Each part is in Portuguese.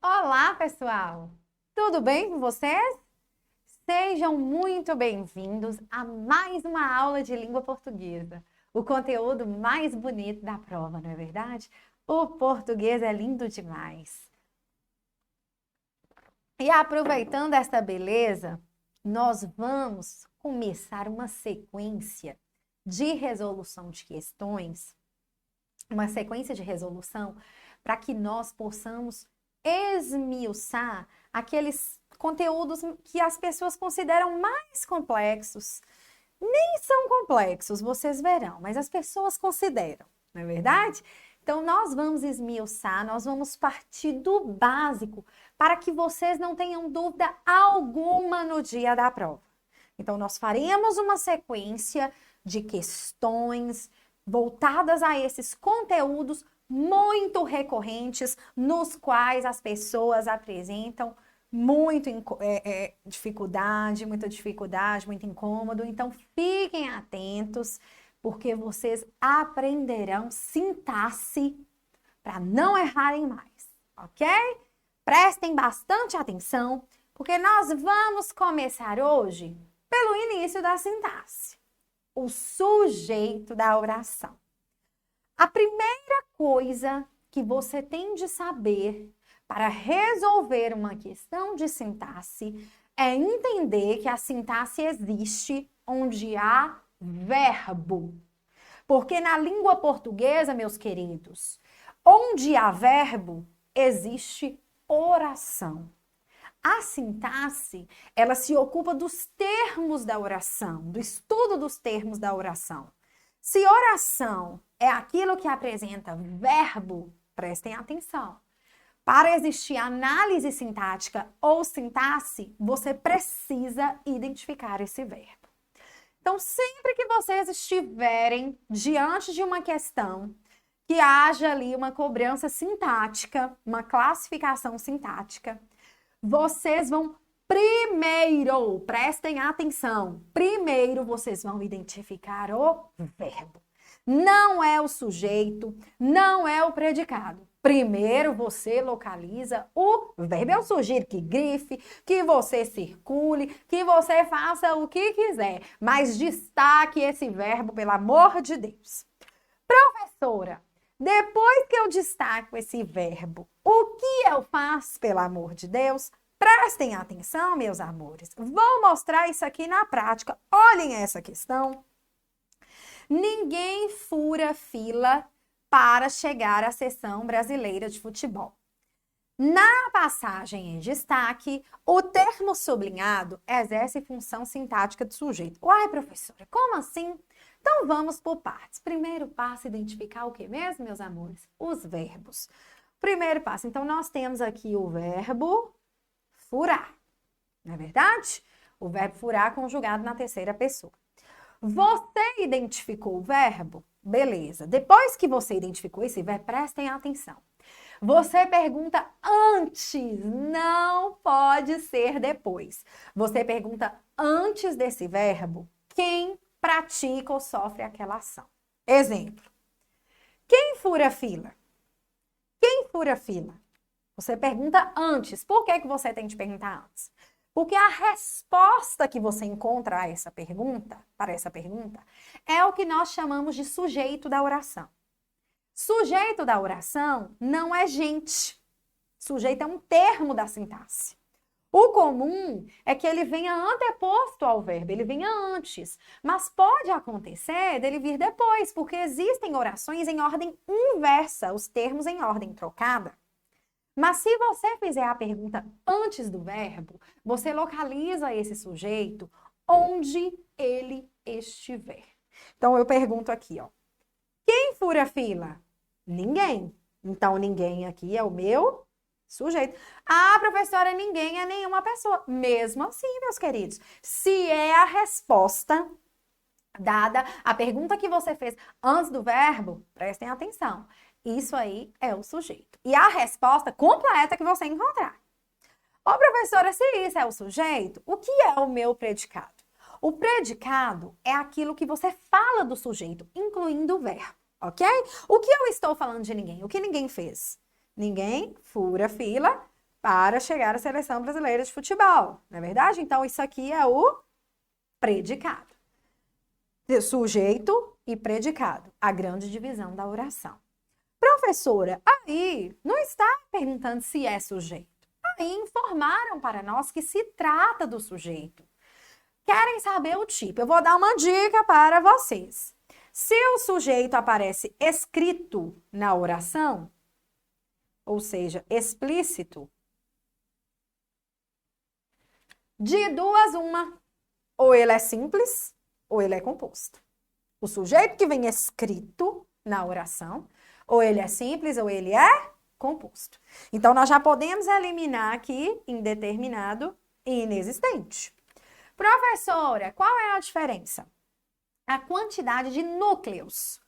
Olá, pessoal! Tudo bem com vocês? Sejam muito bem-vindos a mais uma aula de língua portuguesa. O conteúdo mais bonito da prova, não é verdade? O português é lindo demais. E aproveitando esta beleza, nós vamos começar uma sequência de resolução de questões, uma sequência de resolução para que nós possamos esmiuçar aqueles conteúdos que as pessoas consideram mais complexos. Nem são complexos, vocês verão, mas as pessoas consideram, não é verdade? Então, nós vamos esmiuçar, nós vamos partir do básico para que vocês não tenham dúvida alguma no dia da prova. Então, nós faremos uma sequência de questões voltadas a esses conteúdos muito recorrentes, nos quais as pessoas apresentam dificuldade, muito incômodo. Então, fiquem atentos, porque vocês aprenderão sintaxe para não errarem mais, ok? Prestem bastante atenção, porque nós vamos começar hoje pelo início da sintaxe, o sujeito da oração. A primeira coisa que você tem de saber para resolver uma questão de sintaxe é entender que a sintaxe existe onde há verbo. Porque na língua portuguesa, meus queridos, onde há verbo, existe oração. A sintaxe, ela se ocupa dos termos da oração, do estudo dos termos da oração. Se oração é aquilo que apresenta verbo, prestem atenção. Para existir análise sintática ou sintaxe, você precisa identificar esse verbo. Então, sempre que vocês estiverem diante de uma questão que haja ali uma cobrança sintática, uma classificação sintática, vocês vão primeiro, prestem atenção, primeiro vocês vão identificar o verbo. Não é o sujeito, não é o predicado. Primeiro você localiza o verbo. Eu sugiro que grife, que você circule, que você faça o que quiser, mas destaque esse verbo, pelo amor de Deus. Professora, depois que eu destaco esse verbo, o que eu faço, pelo amor de Deus? Prestem atenção, meus amores. Vou mostrar isso aqui na prática. Olhem essa questão. Ninguém fura fila para chegar à seleção brasileira de futebol. Na passagem em destaque, o termo sublinhado exerce função sintática do sujeito. Uai, professora, como assim? Então vamos por partes. Primeiro passo, identificar o que mesmo, meus amores? Os verbos. Primeiro passo, então nós temos aqui o verbo furar, não é verdade? O verbo furar conjugado na terceira pessoa. Você identificou o verbo? Beleza. Depois que você identificou esse verbo, prestem atenção. Você pergunta antes, não pode ser depois. Você pergunta antes desse verbo quem pratica ou sofre aquela ação. Exemplo. Quem fura fila? Quem fura fila? Você pergunta antes. Por que você tem de perguntar antes? Porque a resposta que você encontra para essa pergunta, é o que nós chamamos de sujeito da oração. Sujeito da oração não é gente. Sujeito é um termo da sintaxe. O comum é que ele venha anteposto ao verbo, ele venha antes. Mas pode acontecer dele vir depois, porque existem orações em ordem inversa, os termos em ordem trocada. Mas se você fizer a pergunta antes do verbo, você localiza esse sujeito onde ele estiver. Então, eu pergunto aqui, ó. Quem fura fila? Ninguém. Então, ninguém aqui é o meu sujeito. Ah, professora, ninguém é nenhuma pessoa. Mesmo assim, meus queridos, se é a resposta dada a pergunta que você fez antes do verbo, prestem atenção. Isso aí é o sujeito. E a resposta completa que você encontrar. Ô, professora, se isso é o sujeito, o que é o meu predicado? O predicado é aquilo que você fala do sujeito, incluindo o verbo, ok? O que eu estou falando de ninguém? O que ninguém fez? Ninguém fura fila para chegar à seleção brasileira de futebol, não é verdade? Então, isso aqui é o predicado. Sujeito e predicado, a grande divisão da oração. Professora, aí não está perguntando se é sujeito. Aí informaram para nós que se trata do sujeito. Querem saber o tipo? Eu vou dar uma dica para vocês. Se o sujeito aparece escrito na oração, ou seja, explícito, de duas uma, ou ele é simples ou ele é composto. O sujeito que vem escrito na oração, ou ele é simples ou ele é composto. Então, nós já podemos eliminar aqui indeterminado e inexistente. Professora, qual é a diferença? A quantidade de núcleos.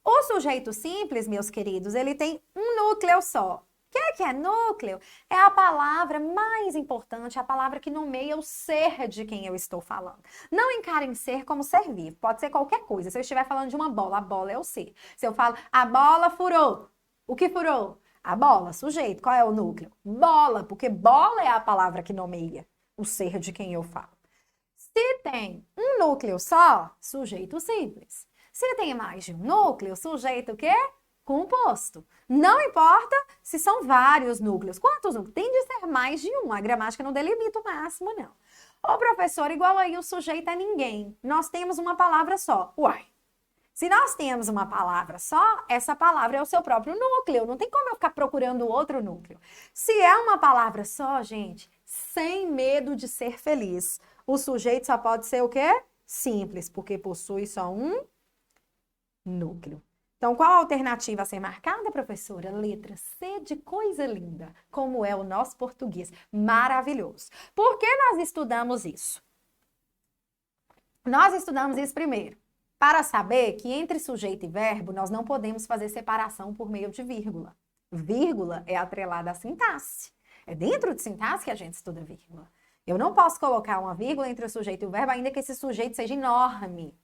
O sujeito simples, meus queridos, ele tem um núcleo só. O que é núcleo? É a palavra mais importante, a palavra que nomeia o ser de quem eu estou falando. Não encarem ser como ser vivo, pode ser qualquer coisa. Se eu estiver falando de uma bola, a bola é o ser. Se eu falo, a bola furou, o que furou? A bola, sujeito, qual é o núcleo? Bola, porque bola é a palavra que nomeia o ser de quem eu falo. Se tem um núcleo só, sujeito simples. Se tem mais de um núcleo, sujeito o quê? Composto. Não importa se são vários núcleos. Quantos núcleos? Tem de ser mais de um. A gramática não delimita o máximo, não. Ô, professor, igual aí o sujeito é ninguém. Nós temos uma palavra só. Uai. Se nós temos uma palavra só, essa palavra é o seu próprio núcleo. Não tem como eu ficar procurando outro núcleo. Se é uma palavra só, gente, sem medo de ser feliz, o sujeito só pode ser o quê? Simples, porque possui só um núcleo. Então, qual a alternativa a ser marcada, professora? Letra C de coisa linda, como é o nosso português. Maravilhoso. Por que nós estudamos isso? Nós estudamos isso primeiro para saber que entre sujeito e verbo nós não podemos fazer separação por meio de vírgula. Vírgula é atrelada à sintaxe. É dentro de sintaxe que a gente estuda vírgula. Eu não posso colocar uma vírgula entre o sujeito e o verbo, ainda que esse sujeito seja enorme.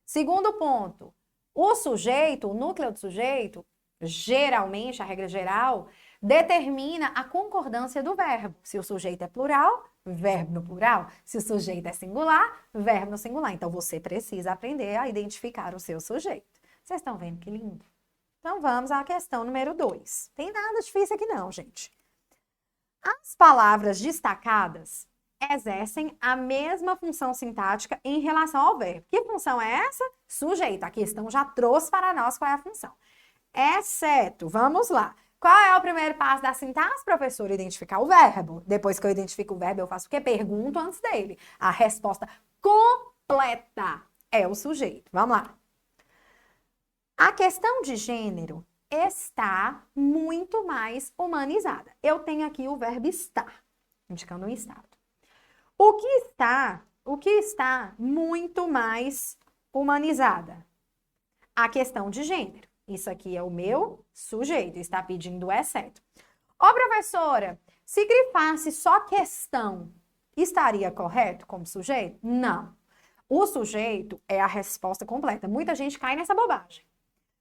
Segundo ponto. O sujeito, o núcleo do sujeito, geralmente, a regra geral, determina a concordância do verbo. Se o sujeito é plural, verbo no plural. Se o sujeito é singular, verbo no singular. Então, você precisa aprender a identificar o seu sujeito. Vocês estão vendo que lindo? Então, vamos à questão número 2. Tem nada difícil aqui não, gente. As palavras destacadas exercem a mesma função sintática em relação ao verbo. Que função é essa? Sujeito. A questão já trouxe para nós qual é a função. Exceto, vamos lá. Qual é o primeiro passo da sintaxe, professor? Identificar o verbo. Depois que eu identifico o verbo, eu faço o quê? Pergunto antes dele. A resposta completa é o sujeito. Vamos lá. A questão de gênero está muito mais humanizada. Eu tenho aqui o verbo estar, indicando um estado. O que está muito mais humanizada? A questão de gênero. Isso aqui é o meu sujeito, está pedindo exceto. Ô, professora, se grifasse só questão, estaria correto como sujeito? Não. O sujeito é a resposta completa. Muita gente cai nessa bobagem.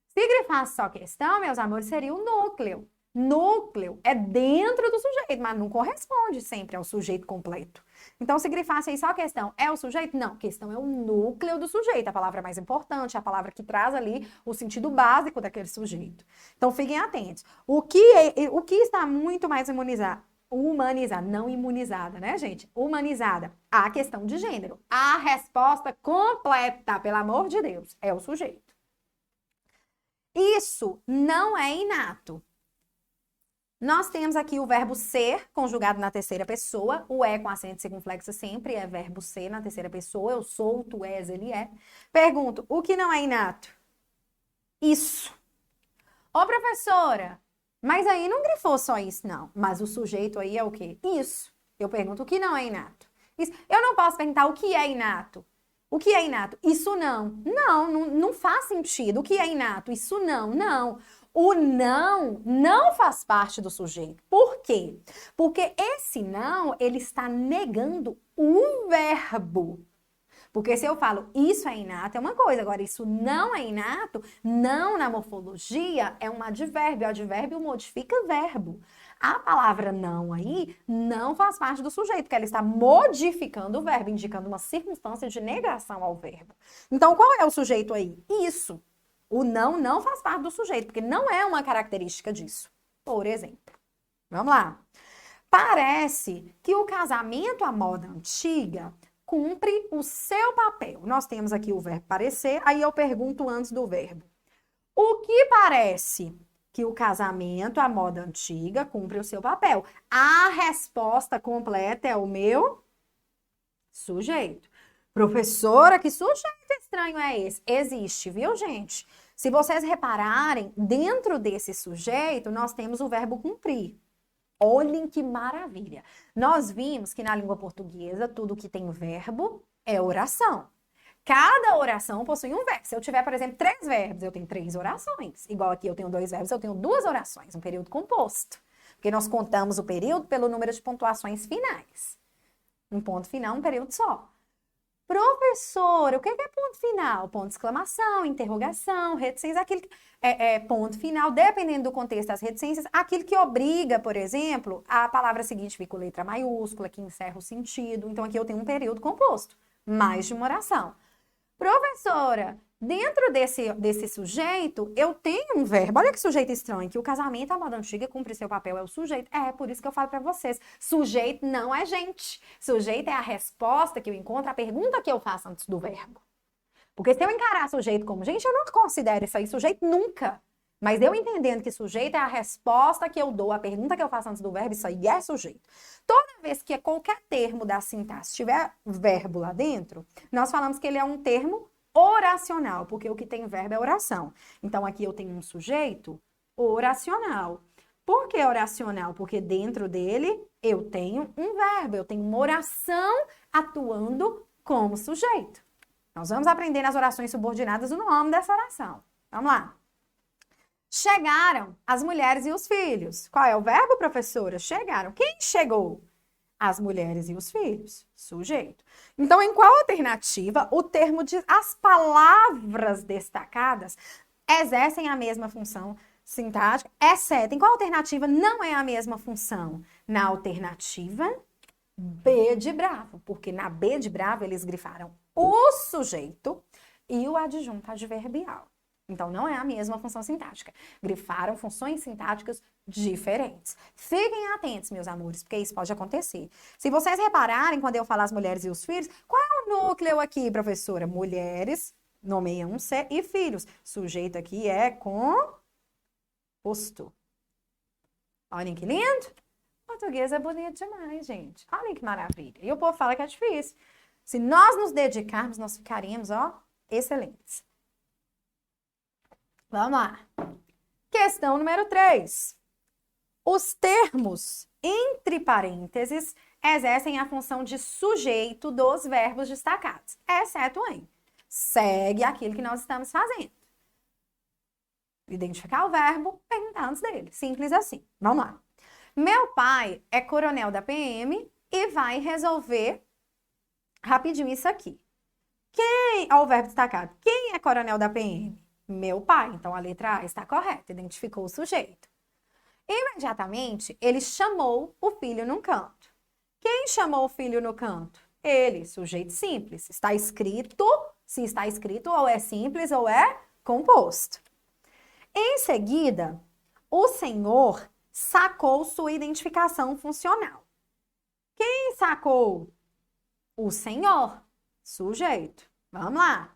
Se grifasse só questão, meus amores, seria o núcleo. Núcleo é dentro do sujeito, mas não corresponde sempre ao sujeito completo. Então, se grifasse aí só questão, é o sujeito? Não, questão é o núcleo do sujeito, a palavra mais importante, a palavra que traz ali o sentido básico daquele sujeito. Então, fiquem atentos. O que está muito mais humanizada, não imunizada, né, gente? Humanizada, a questão de gênero. A resposta completa, pelo amor de Deus, é o sujeito. Isso não é inato. Nós temos aqui o verbo ser, conjugado na terceira pessoa. O é com acento circunflexo sempre é verbo ser na terceira pessoa. Eu sou, tu és, ele é. Pergunto, o que não é inato? Isso. Ô, professora, mas aí não grifou só isso, não. Mas o sujeito aí é o quê? Isso. Eu pergunto, o que não é inato? Isso. Eu não posso perguntar o que é inato. O que é inato? Isso não. Não faz sentido. O que é inato? Isso não. O não faz parte do sujeito. Por quê? Porque esse não, ele está negando o verbo. Porque se eu falo isso é inato, é uma coisa. Agora, isso não é inato, não na morfologia, é um advérbio. O advérbio modifica verbo. A palavra não aí não faz parte do sujeito, porque ela está modificando o verbo, indicando uma circunstância de negação ao verbo. Então, qual é o sujeito aí? Isso. O não faz parte do sujeito, porque não é uma característica disso. Por exemplo, vamos lá. Parece que o casamento à moda antiga cumpre o seu papel. Nós temos aqui o verbo parecer, aí eu pergunto antes do verbo. O que parece que o casamento à moda antiga cumpre o seu papel? A resposta completa é o meu sujeito. Professora, que sujeito estranho é esse? Existe, viu, gente? Se vocês repararem, dentro desse sujeito, nós temos o verbo cumprir. Olhem que maravilha. Nós vimos que na língua portuguesa, tudo que tem verbo é oração. Cada oração possui um verbo. Se eu tiver, por exemplo, 3 verbos, eu tenho 3 orações. Igual aqui eu tenho 2 verbos, eu tenho 2 orações, um período composto. Porque nós contamos o período pelo número de pontuações finais. Um ponto final, um período só. Professora, o que é ponto final? Ponto de exclamação, interrogação, reticência, aquilo que ponto final, dependendo do contexto das reticências, aquilo que obriga, por exemplo, a palavra seguinte vir com letra maiúscula, que encerra o sentido. Então, aqui eu tenho um período composto, mais de uma oração. Professora, dentro desse sujeito, eu tenho um verbo. Olha que sujeito estranho, que o casamento à moda antiga cumpre seu papel, é o sujeito. É por isso que eu falo para vocês. Sujeito não é gente. Sujeito é a resposta que eu encontro, a pergunta que eu faço antes do verbo. Porque se eu encarar sujeito como gente, eu não considero isso aí sujeito nunca. Mas eu entendendo que sujeito é a resposta que eu dou, a pergunta que eu faço antes do verbo, isso aí é sujeito. Toda vez que qualquer termo da sintaxe tiver verbo lá dentro, nós falamos que ele é um termo oracional, porque o que tem verbo é oração. Então, aqui eu tenho um sujeito oracional. Por que oracional? Porque dentro dele eu tenho um verbo, eu tenho uma oração atuando como sujeito. Nós vamos aprender nas orações subordinadas o nome dessa oração. Vamos lá. Chegaram as mulheres e os filhos. Qual é o verbo, professora? Chegaram. Quem chegou? As mulheres e os filhos. Sujeito. Então, em qual alternativa o termo diz as palavras destacadas exercem a mesma função sintática, exceto em qual alternativa não é a mesma função? Na alternativa B de bravo, porque na B de bravo eles grifaram o sujeito e o adjunto adverbial. Então, não é a mesma função sintática. Grifaram funções sintáticas diferentes. Fiquem atentos, meus amores, porque isso pode acontecer. Se vocês repararem, quando eu falar as mulheres e os filhos, qual é o núcleo aqui, professora? Mulheres, nomeiam-se, e filhos. Sujeito aqui é composto. Olhem que lindo. Português é bonito demais, gente. Olhem que maravilha. E o povo fala que é difícil. Se nós nos dedicarmos, nós ficaremos, ó, excelentes. Vamos lá. Questão número 3. Os termos entre parênteses exercem a função de sujeito dos verbos destacados, exceto em. Segue aquilo que nós estamos fazendo. Identificar o verbo, perguntar antes dele. Simples assim. Vamos lá. Meu pai é coronel da PM e vai resolver rapidinho isso aqui. Quem é o verbo destacado? Quem é coronel da PM? Meu pai. Então, a letra A está correta, identificou o sujeito. Imediatamente, ele chamou o filho num canto. Quem chamou o filho no canto? Ele, sujeito simples. Está escrito, se está escrito, ou é simples ou é composto. Em seguida, o senhor sacou sua identificação funcional. Quem sacou? O senhor, sujeito. Vamos lá.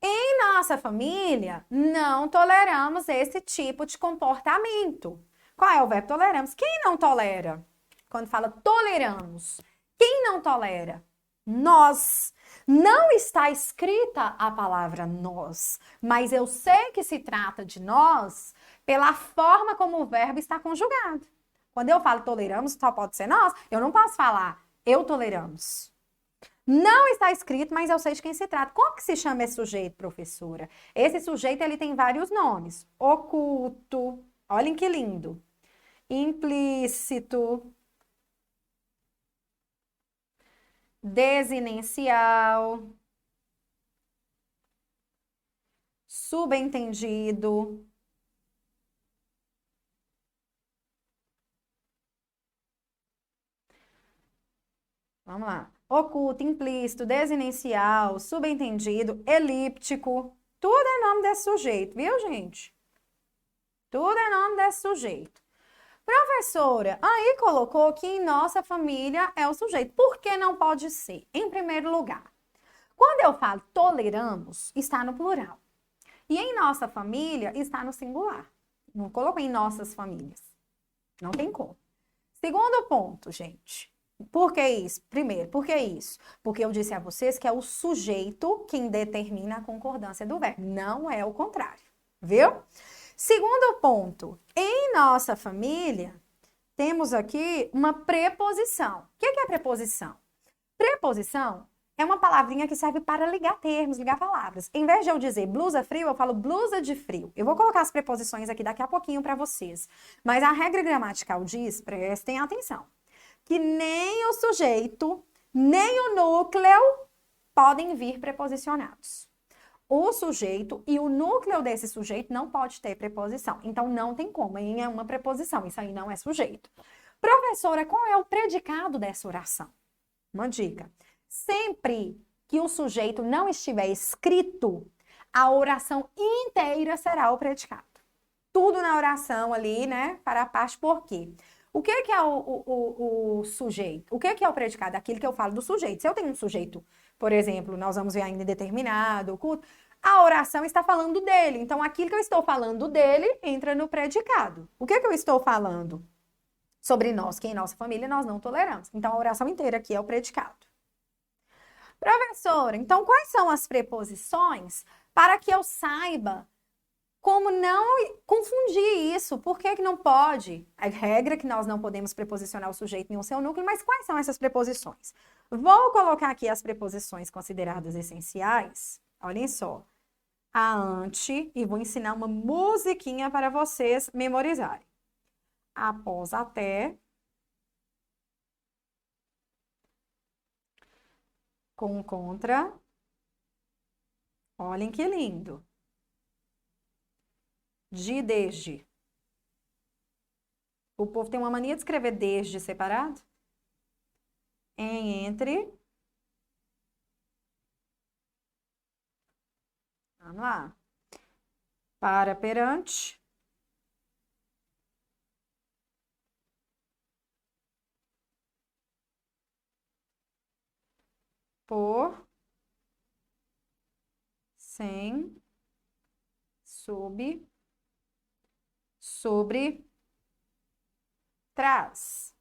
Em nossa família, não toleramos esse tipo de comportamento. Qual é o verbo toleramos? Quem não tolera? Quando fala toleramos, quem não tolera? Nós. Não está escrita a palavra nós, mas eu sei que se trata de nós pela forma como o verbo está conjugado. Quando eu falo toleramos, só pode ser nós, eu não posso falar eu toleramos. Não está escrito, mas eu sei de quem se trata. Como que se chama esse sujeito, professora? Esse sujeito, ele tem vários nomes. Oculto, olhem que lindo. Implícito. Desinencial. subentendido. Vamos lá. Oculto, implícito, desinicial, subentendido, elíptico. Tudo é nome desse sujeito, viu, gente? Tudo é nome desse sujeito. Professora, aí colocou que em nossa família é o sujeito. Por que não pode ser? Em primeiro lugar, quando eu falo toleramos, está no plural. E em nossa família está no singular. Não colocou em nossas famílias. Não tem como. Segundo ponto, gente. Por que isso? Primeiro, por que isso? Porque eu disse a vocês que é o sujeito quem determina a concordância do verbo. Não é o contrário. Viu? Segundo ponto. Em nossa família, temos aqui uma preposição. O que é preposição? Preposição é uma palavrinha que serve para ligar termos, ligar palavras. Em vez de eu dizer blusa frio, eu falo blusa de frio. Eu vou colocar as preposições aqui daqui a pouquinho para vocês. Mas a regra gramatical diz, prestem atenção, que nem o sujeito, nem o núcleo podem vir preposicionados. O sujeito e o núcleo desse sujeito não pode ter preposição. Então, não tem como. Em é uma preposição. Isso aí não é sujeito. Professora, qual é o predicado dessa oração? Uma dica. Sempre que o sujeito não estiver escrito, a oração inteira será o predicado. Tudo na oração ali, né? Para a parte por quê? O que é o sujeito? O que é o predicado? Aquilo que eu falo do sujeito. Se eu tenho um sujeito, por exemplo, nós vamos ver ainda indeterminado, oculto, a oração está falando dele. Então, aquilo que eu estou falando dele entra no predicado. O que eu estou falando? Sobre nós, que em nossa família nós não toleramos. Então, a oração inteira aqui é o predicado. Professora, então quais são as preposições para que eu saiba como não confundir isso? Por que não pode? A regra é que nós não podemos preposicionar o sujeito em um seu núcleo, mas quais são essas preposições? Vou colocar aqui as preposições consideradas essenciais. Olhem só. A ante, e vou ensinar uma musiquinha para vocês memorizarem. Após, até. Com, contra. Olhem que lindo. De, desde. O povo tem uma mania de escrever desde separado. Em, entre. Vamos lá. Para, perante. Por. Sem. Sob. Sobre. Trás.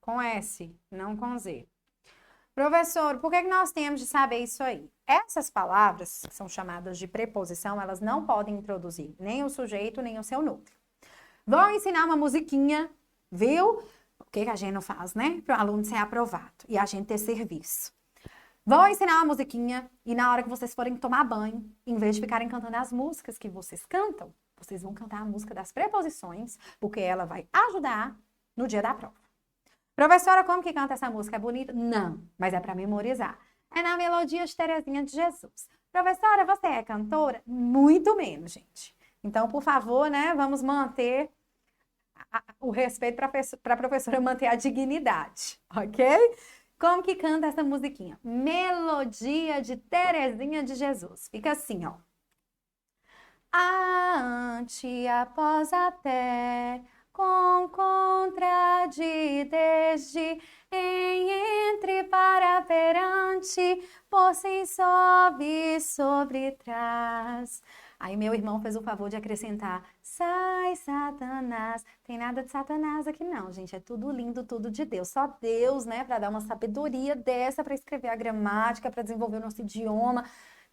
Com S, não com Z. Professor, por que nós temos de saber isso aí? Essas palavras, que são chamadas de preposição, elas não podem introduzir nem o sujeito, nem o seu núcleo. Vou ensinar uma musiquinha, viu? O que a gente não faz, né? Para o aluno ser aprovado e a gente ter serviço. Vou ensinar uma musiquinha e na hora que vocês forem tomar banho, em vez de ficarem cantando as músicas que vocês cantam, vocês vão cantar a música das preposições, porque ela vai ajudar no dia da prova. Professora, como que canta essa música? É bonita? Não, mas é para memorizar. É na melodia de Terezinha de Jesus. Professora, você é cantora? Muito menos, gente. Então, por favor, né, vamos manter o respeito para a professora manter a dignidade, ok? Como que canta essa musiquinha? Melodia de Terezinha de Jesus. Fica assim, ó. Ante, após, até, com, contra, de, desde, em, entre, para, perante, por, sem, sobe, sobre, trás. Aí meu irmão fez o favor de acrescentar, sai, Satanás. Tem nada de Satanás aqui não, gente. É tudo lindo, tudo de Deus. Só Deus, né, para dar uma sabedoria dessa para escrever a gramática, para desenvolver o nosso idioma.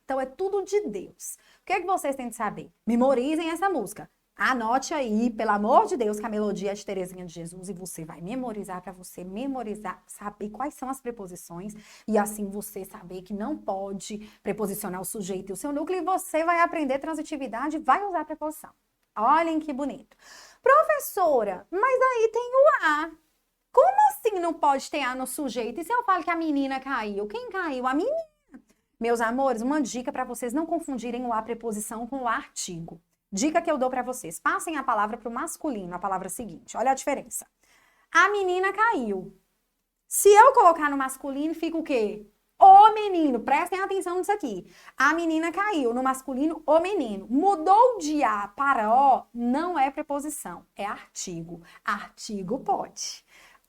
Então, é tudo de Deus. O que é que vocês têm de saber? Memorizem essa música. Anote aí, pelo amor de Deus, que a melodia é de Terezinha de Jesus e você vai memorizar para você memorizar, saber quais são as preposições e assim você saber que não pode preposicionar o sujeito e o seu núcleo e você vai aprender transitividade e vai usar a preposição. Olhem que bonito. Professora, mas aí tem o A. Como assim não pode ter A no sujeito? E se eu falo que a menina caiu? Quem caiu? A menina. Meus amores, uma dica para vocês não confundirem o a preposição com o artigo. Dica que eu dou para vocês. Passem a palavra para o masculino, a palavra seguinte. Olha a diferença. A menina caiu. Se eu colocar no masculino, fica o quê? O menino. Prestem atenção nisso aqui. A menina caiu. No masculino, o menino. Mudou de A para O, não é preposição, é artigo. Artigo pode.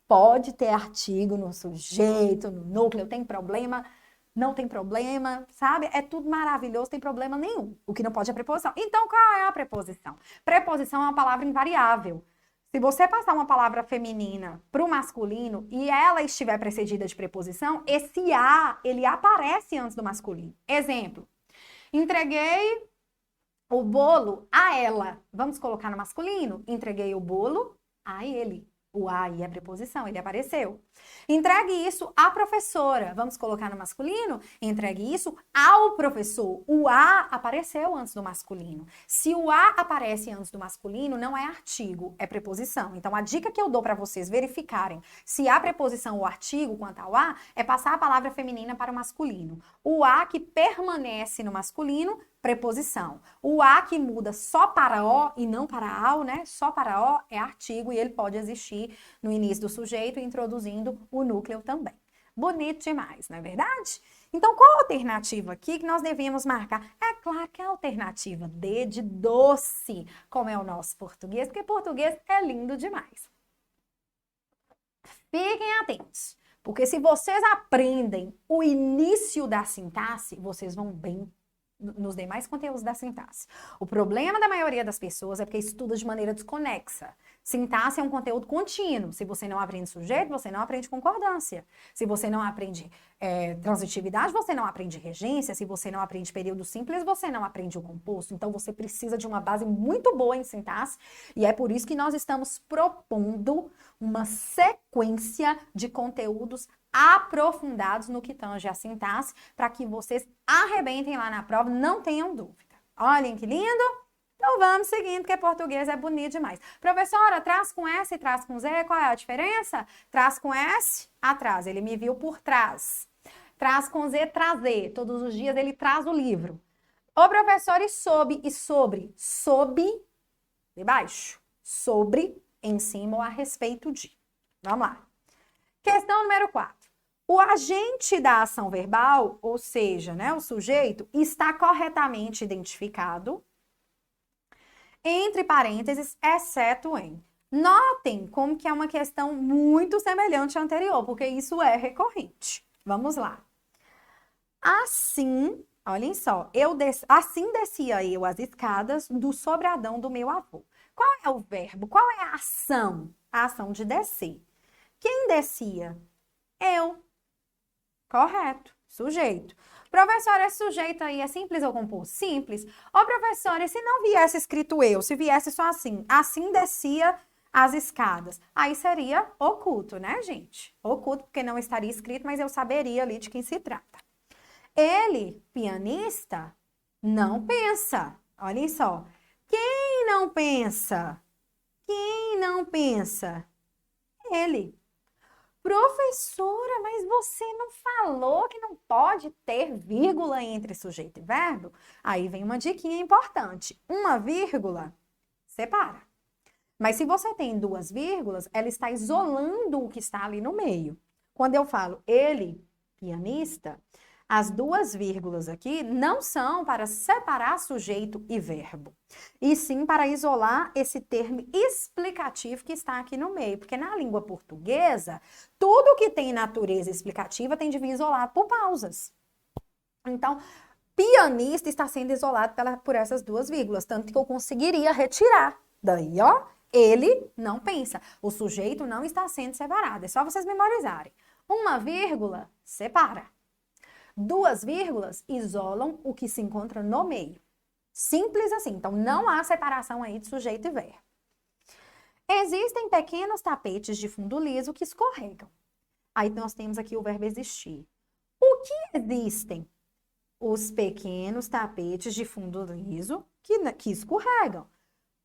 Pode ter artigo no sujeito, no núcleo, tem problema, não tem problema, sabe? É tudo maravilhoso, tem problema nenhum. O que não pode é preposição. Então, qual é a preposição? Preposição é uma palavra invariável. Se você passar uma palavra feminina para o masculino e ela estiver precedida de preposição, esse A, ele aparece antes do masculino. Exemplo, entreguei o bolo a ela. Vamos colocar no masculino? Entreguei o bolo a ele. O a aí é preposição, ele apareceu. Entregue isso à professora. Vamos colocar no masculino? Entregue isso ao professor. O a apareceu antes do masculino. Se o a aparece antes do masculino, não é artigo, é preposição. Então, a dica que eu dou para vocês verificarem se há preposição ou artigo quanto ao a, é passar a palavra feminina para o masculino. O a que permanece no masculino, preposição. O a que muda só para o e não para ao, né? Só para o é artigo e ele pode existir no início do sujeito, introduzindo o núcleo também. Bonito demais, não é verdade? Então, qual a alternativa aqui que nós devemos marcar? É claro que é a alternativa D de doce, como é o nosso português, porque português é lindo demais. Fiquem atentos, porque se vocês aprendem o início da sintaxe, vocês vão bem nos demais conteúdos da sintaxe. O problema da maioria das pessoas é porque estuda de maneira desconexa. Sintaxe é um conteúdo contínuo. Se você não aprende sujeito, você não aprende concordância. Se você não aprende transitividade, você não aprende regência. Se você não aprende período simples, você não aprende o composto. Então, você precisa de uma base muito boa em sintaxe e é por isso que nós estamos propondo uma sequência de conteúdos aprofundados no que tange a sintaxe, para que vocês arrebentem lá na prova, não tenham dúvida. Olhem que lindo! Então vamos seguindo, porque português é bonito demais. Professora, traz com S e traz com Z, qual é a diferença? Traz com S, atrás, ele me viu por trás. Traz com Z, trazer, todos os dias ele traz o livro. Ô professor, e sob e sobre? Sob, de baixo. Sobre, em cima ou a respeito de. Vamos lá. Questão número 4. O agente da ação verbal, ou seja, né, o sujeito, está corretamente identificado, entre parênteses, exceto em. Notem como que é uma questão muito semelhante à anterior, porque isso é recorrente. Vamos lá. Assim, olhem só, assim descia eu as escadas do sobradão do meu avô. Qual é o verbo? Qual é a ação? A ação de descer. Quem descia? Eu. Correto. Sujeito. Professor, esse sujeito aí é simples ou composto? Simples. Ô, professor, e se não viesse escrito eu? Se viesse só assim? Assim descia as escadas. Aí seria oculto, né, gente? Oculto, porque não estaria escrito, mas eu saberia ali de quem se trata. Ele, pianista, não pensa. Olhem só. Quem não pensa? Quem não pensa? Ele. Professora, mas você não falou que não pode ter vírgula entre sujeito e verbo? Aí vem uma diquinha importante. Uma vírgula separa. Mas se você tem duas vírgulas, ela está isolando o que está ali no meio. Quando eu falo ele, pianista, as duas vírgulas aqui não são para separar sujeito e verbo, e sim para isolar esse termo explicativo que está aqui no meio, porque na língua portuguesa, tudo que tem natureza explicativa tem de vir isolado por pausas. Então, pianista está sendo isolado por essas duas vírgulas, tanto que eu conseguiria retirar. Daí, ó, ele não pensa. O sujeito não está sendo separado, é só vocês memorizarem. Uma vírgula separa. Duas vírgulas isolam o que se encontra no meio. Simples assim. Então, não há separação aí de sujeito e verbo. Existem pequenos tapetes de fundo liso que escorregam. Aí nós temos aqui o verbo existir. O que existem? Os pequenos tapetes de fundo liso que escorregam.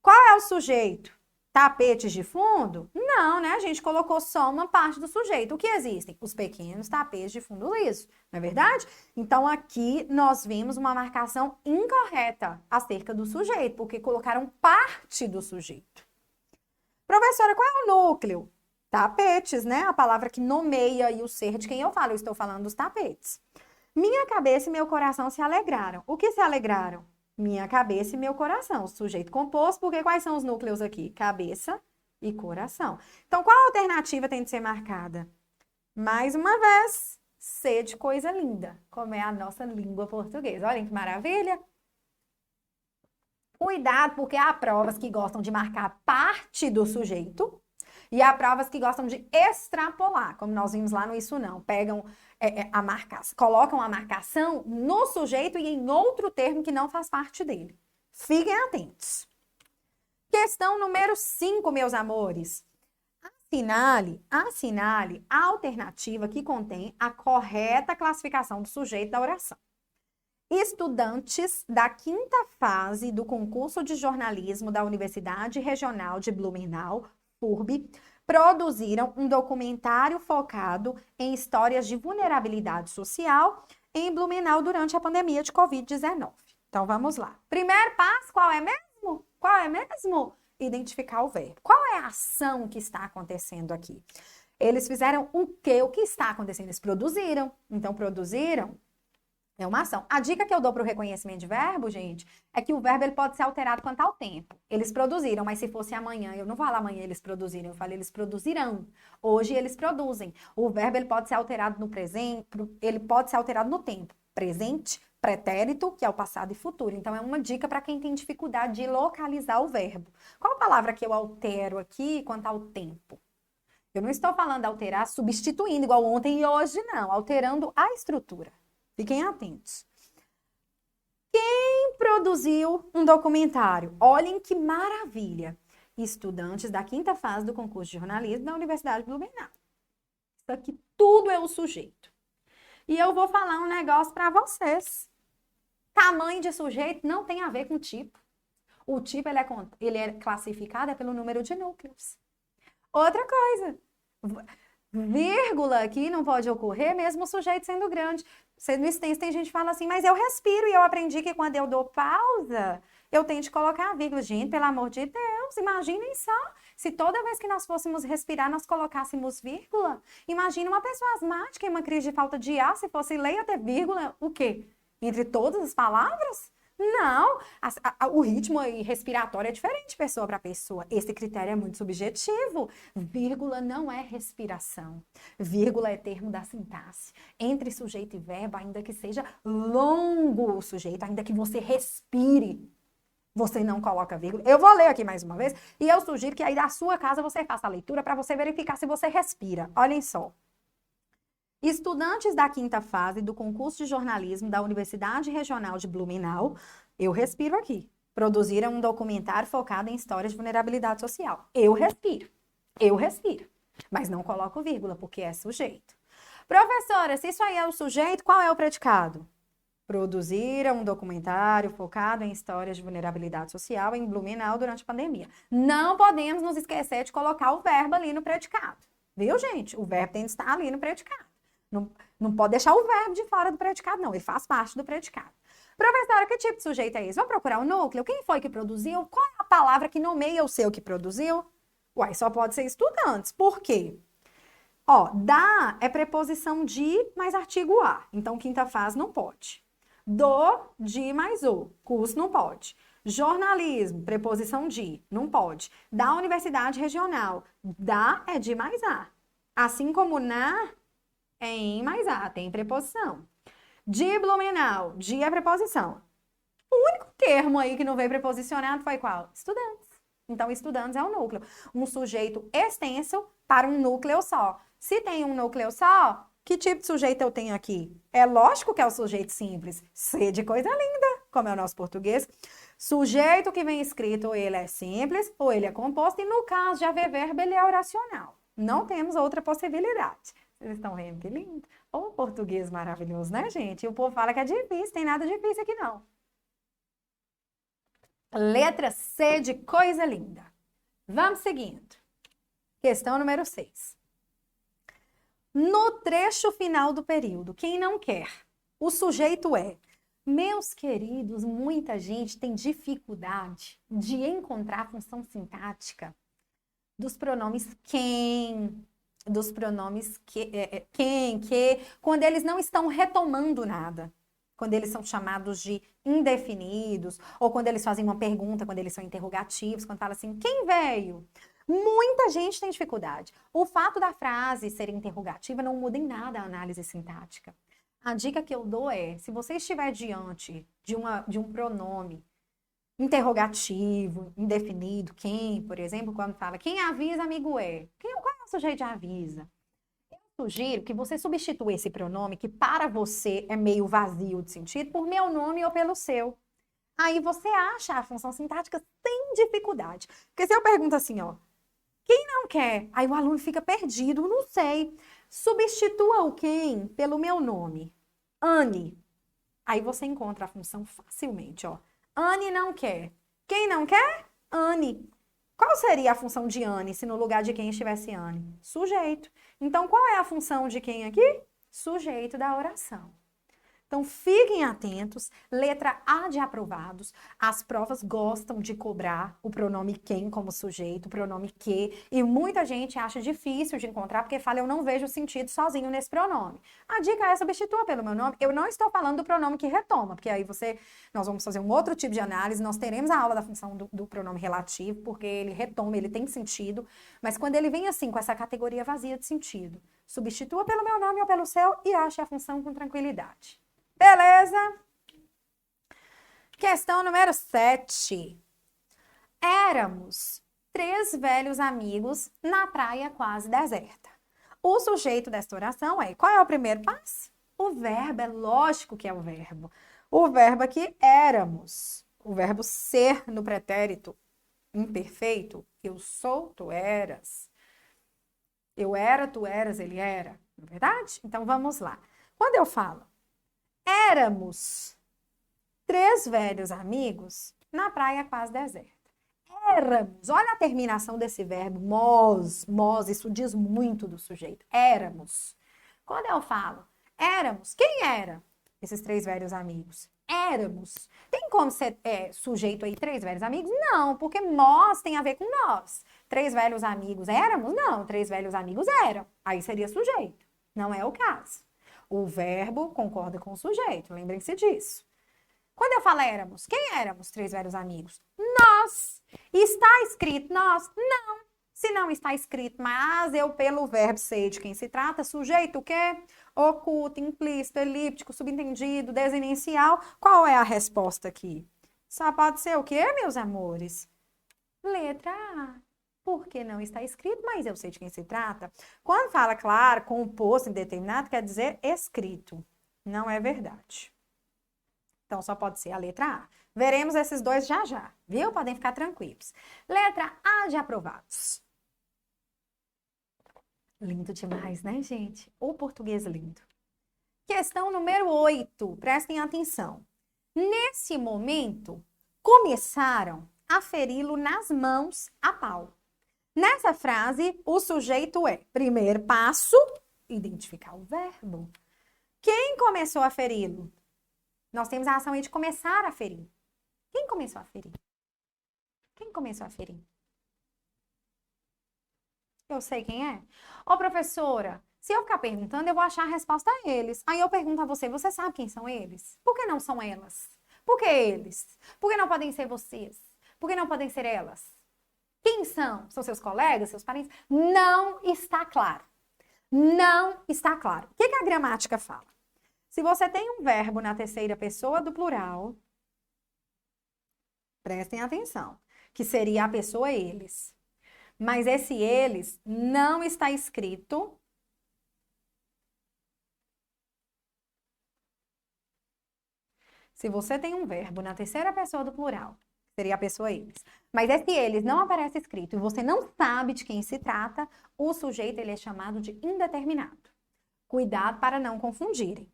Qual é o sujeito? tapetes de fundo? Não, né? A gente colocou só uma parte do sujeito. O que existem? Os pequenos tapetes de fundo liso, não é verdade? Então, aqui nós vimos uma marcação incorreta acerca do sujeito, porque colocaram parte do sujeito. Professora, qual é o núcleo? Tapetes, né? A palavra que nomeia aí o ser de quem eu falo. Eu estou falando dos tapetes. Minha cabeça e meu coração se alegraram. O que se alegraram? Minha cabeça e meu coração. Sujeito composto, porque quais são os núcleos aqui? Cabeça e coração. Então, qual alternativa tem de ser marcada? Mais uma vez, C de coisa linda, como é a nossa língua portuguesa. Olhem que maravilha! Cuidado, porque há provas que gostam de marcar parte do sujeito e há provas que gostam de extrapolar, como nós vimos lá no Isso Não. Pegam a marcação, colocam a marcação no sujeito e em outro termo que não faz parte dele. Fiquem atentos. Questão número 5, meus amores. Assinale a alternativa que contém a correta classificação do sujeito da oração. Estudantes da 5ª fase do concurso de jornalismo da Universidade Regional de Blumenau, FURB, produziram um documentário focado em histórias de vulnerabilidade social em Blumenau durante a pandemia de Covid-19. Então, vamos lá. Primeiro passo, qual é mesmo? Qual é mesmo? Identificar o verbo. Qual é a ação que está acontecendo aqui? Eles fizeram o quê? O que está acontecendo? Eles produziram. Então, produziram é uma ação. A dica que eu dou para o reconhecimento de verbo, gente, é que o verbo ele pode ser alterado quanto ao tempo. Eles produziram, mas se fosse amanhã, eu não falo amanhã eles produziram, eu falei eles produzirão. Hoje eles produzem. O verbo ele pode ser alterado no presente, ele pode ser alterado no tempo. Presente, pretérito, que é o passado e futuro. Então, é uma dica para quem tem dificuldade de localizar o verbo. Qual a palavra que eu altero aqui quanto ao tempo? Eu não estou falando alterar substituindo, igual ontem e hoje, não. Alterando a estrutura. Fiquem atentos. Quem produziu um documentário? Olhem que maravilha. Estudantes da 5ª fase do concurso de jornalismo da Universidade de Blumenau. Isso aqui tudo é o sujeito. E eu vou falar um negócio para vocês. Tamanho de sujeito não tem a ver com tipo. O tipo ele é classificado pelo número de núcleos. Outra coisa. Vírgula aqui não pode ocorrer mesmo o sujeito sendo grande. Sendo extenso, tem gente que fala assim, mas eu respiro e eu aprendi que quando eu dou pausa, eu tenho de colocar a vírgula. Gente, pelo amor de Deus, imaginem só, se toda vez que nós fôssemos respirar, nós colocássemos vírgula. Imagina uma pessoa asmática em uma crise de falta de ar, se fosse ler até vírgula, o quê? Entre todas as palavras? Não, o ritmo respiratório é diferente pessoa para pessoa. Esse critério é muito subjetivo. Vírgula não é respiração. Vírgula é termo da sintaxe. Entre sujeito e verbo, ainda que seja longo o sujeito, ainda que você respire, você não coloca vírgula. Eu vou ler aqui mais uma vez e eu sugiro que aí da sua casa você faça a leitura para você verificar se você respira. Olhem só. Estudantes da 5ª fase do concurso de jornalismo da Universidade Regional de Blumenau, eu respiro aqui, produziram um documentário focado em histórias de vulnerabilidade social. Eu respiro, mas não coloco vírgula, porque é sujeito. Professora, se isso aí é o sujeito, qual é o predicado? Produziram um documentário focado em histórias de vulnerabilidade social em Blumenau durante a pandemia. Não podemos nos esquecer de colocar o verbo ali no predicado. Viu, gente? O verbo tem de estar ali no predicado. Não pode deixar o verbo de fora do predicado, não. Ele faz parte do predicado. Professora, que tipo de sujeito é esse? Vamos procurar o núcleo? Quem foi que produziu? Qual é a palavra que nomeia o seu que produziu? Uai, só pode ser estudantes. Por quê? Ó, da é preposição de mais artigo a. Então, 5ª fase não pode. Do, de mais o. Curso não pode. Jornalismo, preposição de. Não pode. Da universidade regional. Da é de mais a. Assim como na é em mais a, tem preposição. De Blumenau, de é preposição. O único termo aí que não veio preposicionado foi qual? Estudantes. Então, estudantes é um núcleo. Um sujeito extenso para um núcleo só. Se tem um núcleo só, que tipo de sujeito eu tenho aqui? É lógico que é o sujeito simples. C de coisa linda, como é o nosso português. Sujeito que vem escrito, ou ele é simples, ou ele é composto. E no caso de haver verbo, ele é oracional. Não temos outra possibilidade. Vocês estão vendo que lindo? O português maravilhoso, né, gente? E o povo fala que é difícil, tem nada difícil aqui, não. Letra C de coisa linda. Vamos seguindo. Questão número 6. No trecho final do período, quem não quer? O sujeito é: meus queridos, muita gente tem dificuldade de encontrar a função sintática dos pronomes quem, dos pronomes quem, que, quando eles não estão retomando nada. Quando eles são chamados de indefinidos, ou quando eles fazem uma pergunta, quando eles são interrogativos, quando fala assim, quem veio? Muita gente tem dificuldade. O fato da frase ser interrogativa não muda em nada a análise sintática. A dica que eu dou é, se você estiver diante de um pronome interrogativo, indefinido, quem, por exemplo, quando fala quem avisa, amigo é. Qual é o sujeito de avisa? Eu sugiro que você substitua esse pronome, que para você é meio vazio de sentido, por meu nome ou pelo seu. Aí você acha a função sintática sem dificuldade. Porque se eu pergunto assim, ó, quem não quer? Aí o aluno fica perdido, não sei. Substitua o quem pelo meu nome. Anne. Aí você encontra a função facilmente, ó. Anne não quer. Quem não quer? Anne. Qual seria a função de Anne se no lugar de quem estivesse Anne? Sujeito. Então, qual é a função de quem aqui? Sujeito da oração. Então, fiquem atentos. Letra A de aprovados. As provas gostam de cobrar o pronome quem como sujeito, o pronome que, e muita gente acha difícil de encontrar porque fala, eu não vejo sentido sozinho nesse pronome. A dica é substitua pelo meu nome. Eu não estou falando do pronome que retoma, porque aí nós vamos fazer um outro tipo de análise, nós teremos a aula da função do pronome relativo, porque ele retoma, ele tem sentido, mas quando ele vem assim, com essa categoria vazia de sentido, substitua pelo meu nome ou pelo seu e ache a função com tranquilidade. Beleza? Questão número 7. Éramos 3 velhos amigos na praia quase deserta. O sujeito desta oração é, qual é o primeiro passo? O verbo, é lógico que é o verbo. O verbo aqui, éramos. O verbo ser no pretérito imperfeito, eu sou, tu eras. Eu era, tu eras, ele era. Não é verdade? Então, vamos lá. Quando eu falo, éramos 3 velhos amigos na praia quase deserta. Éramos, olha a terminação desse verbo, mos, isso diz muito do sujeito. Éramos. Quando eu falo, éramos, quem era esses 3 velhos amigos? Éramos. Tem como ser sujeito aí, 3 velhos amigos? Não, porque nós tem a ver com nós. 3 velhos amigos éramos? Não, 3 velhos amigos eram. Aí seria sujeito. Não é o caso. O verbo concorda com o sujeito, lembrem-se disso. Quando eu falo éramos, quem éramos 3 velhos amigos? Nós. Está escrito nós? Não. Se não está escrito, mas eu pelo verbo sei de quem se trata, sujeito o quê? Oculto, implícito, elíptico, subentendido, desinicial. Qual é a resposta aqui? Só pode ser o quê, meus amores? Letra A. Porque não está escrito, mas eu sei de quem se trata. Quando fala, claro, composto, indeterminado, quer dizer escrito. Não é verdade. Então, só pode ser a letra A. Veremos esses dois já já, viu? Podem ficar tranquilos. Letra A de aprovados. Lindo demais, né, gente? O português lindo. Questão número 8. Prestem atenção. Nesse momento, começaram a feri-lo nas mãos a pau. Nessa frase, o sujeito é, primeiro passo, identificar o verbo. Quem começou a feri-lo? Nós temos a ação aí de começar a ferir. Quem começou a ferir? Quem começou a ferir? Eu sei quem é. Ô, professora, se eu ficar perguntando, eu vou achar a resposta a eles. Aí eu pergunto a você, você sabe quem são eles? Por que não são elas? Por que eles? Por que não podem ser vocês? Por que não podem ser elas? Quem são? São seus colegas, seus parentes? Não está claro. Não está claro. O que a gramática fala? Se você tem um verbo na terceira pessoa do plural, prestem atenção, que seria a pessoa eles. Mas esse eles não está escrito se você tem um verbo na terceira pessoa do plural, seria a pessoa eles. Mas esse eles não aparece escrito e você não sabe de quem se trata, o sujeito ele é chamado de indeterminado. Cuidado para não confundirem.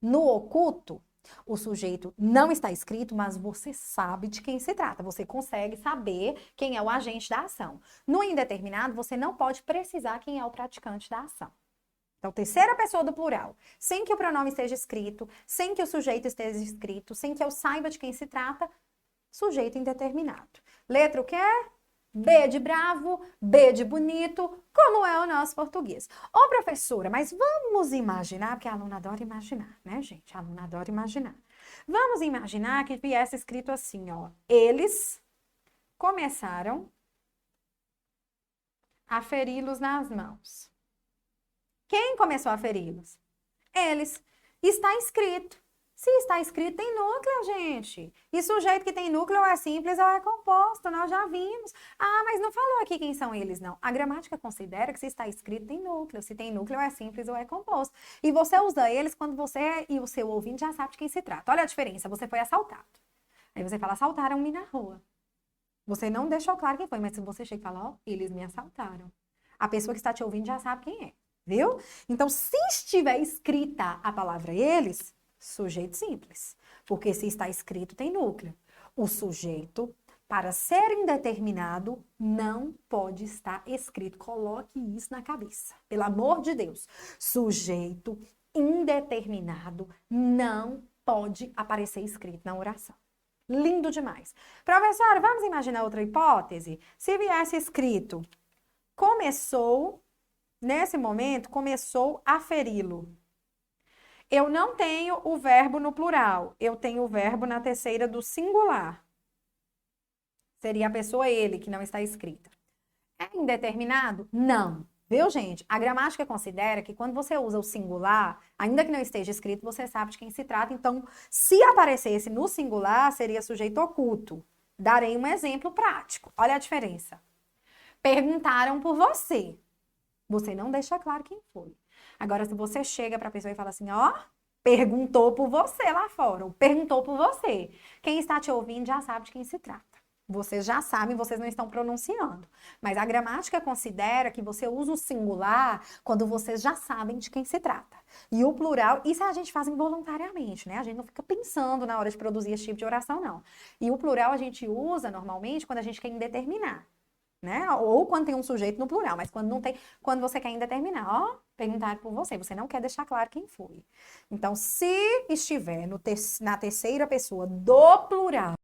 No oculto, O sujeito não está escrito, mas você sabe de quem se trata. Você consegue saber quem é o agente da ação. No indeterminado, você não pode precisar quem é o praticante da ação. Então, terceira pessoa do plural, sem que o pronome esteja escrito, sem que o sujeito esteja escrito, sem que eu saiba de quem se trata, sujeito indeterminado. Letra o quê? B de bravo, B de bonito, como é o nosso português. Ô, professora, mas vamos imaginar, porque a aluna adora imaginar, né, gente? A aluna adora imaginar. Vamos imaginar que viesse escrito assim, ó. Eles começaram a feri-los nas mãos. Quem começou a feri-los? Eles. Está escrito. Se está escrito, tem núcleo, gente. E sujeito que tem núcleo é simples ou é composto, nós já vimos. Ah, mas não falou aqui quem são eles, não. A gramática considera que se está escrito, tem núcleo. Se tem núcleo, é simples ou é composto. E você usa eles quando você e o seu ouvinte já sabe de quem se trata. Olha a diferença, você foi assaltado. Aí você fala, assaltaram-me na rua. Você não deixou claro quem foi, mas se você chega e fala, ó, eles me assaltaram. A pessoa que está te ouvindo já sabe quem é, viu? Então, se estiver escrita a palavra eles, sujeito simples, porque se está escrito tem núcleo. O sujeito, para ser indeterminado, não pode estar escrito. Coloque isso na cabeça, pelo amor de Deus. Sujeito indeterminado não pode aparecer escrito na oração. Lindo demais. Professora, vamos imaginar outra hipótese? Se viesse escrito, começou, nesse momento, começou a feri-lo. Eu não tenho o verbo no plural, eu tenho o verbo na terceira do singular. Seria a pessoa ele, que não está escrita. É indeterminado? Não. Viu, gente? A gramática considera que quando você usa o singular, ainda que não esteja escrito, você sabe de quem se trata. Então, se aparecesse no singular, seria sujeito oculto. Darei um exemplo prático. Olha a diferença. Perguntaram por você. Você não deixa claro quem foi. Agora, se você chega para a pessoa e fala assim, ó, perguntou por você lá fora, ou perguntou por você. Quem está te ouvindo já sabe de quem se trata. Vocês já sabem, vocês não estão pronunciando. Mas a gramática considera que você usa o singular quando vocês já sabem de quem se trata. E o plural, isso a gente faz involuntariamente, né? A gente não fica pensando na hora de produzir esse tipo de oração, não. E o plural a gente usa normalmente quando a gente quer indeterminar, né? Ou quando tem um sujeito no plural, mas quando não tem, quando você quer indeterminar, ó, perguntar por você não quer deixar claro quem foi. Então, se estiver na terceira pessoa do plural,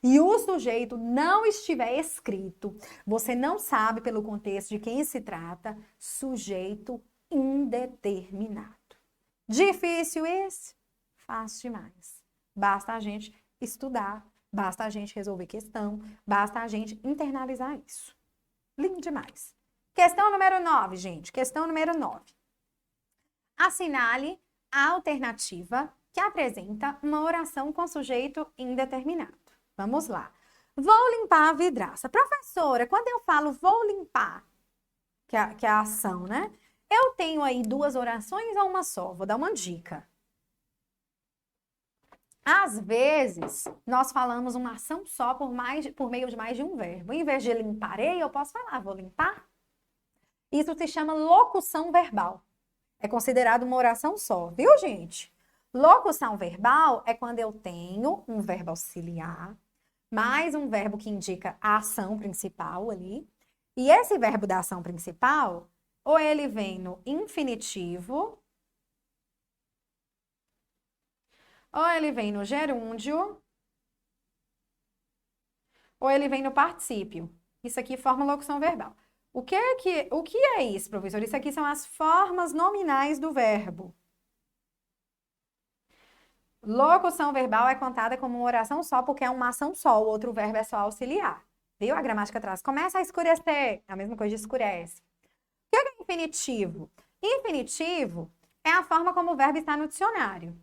e o sujeito não estiver escrito, você não sabe pelo contexto de quem se trata, sujeito indeterminado. Difícil esse? Fácil demais. Basta a gente estudar, basta a gente resolver questão, basta a gente internalizar isso. Lindo demais. Questão número 9, gente. Questão número 9. Assinale a alternativa que apresenta uma oração com sujeito indeterminado. Vamos lá. Vou limpar a vidraça. Professora, quando eu falo vou limpar, que é a ação, né? Eu tenho aí duas orações ou uma só? Vou dar uma dica. Às vezes, nós falamos uma ação só por meio de mais de um verbo. Em vez de limparei, eu posso falar vou limpar. Isso se chama locução verbal. É considerado uma oração só, viu, gente? Locução verbal é quando eu tenho um verbo auxiliar, mais um verbo que indica a ação principal ali. E esse verbo da ação principal, ou ele vem no infinitivo, ou ele vem no gerúndio, ou ele vem no particípio. Isso aqui forma locução verbal. O que é isso, professor? Isso aqui são as formas nominais do verbo. Locução verbal é contada como uma oração só, porque é uma ação só, o outro verbo é só auxiliar. Viu? A gramática traz. Começa a escurecer. É a mesma coisa de escurece. O que é infinitivo? Infinitivo é a forma como o verbo está no dicionário.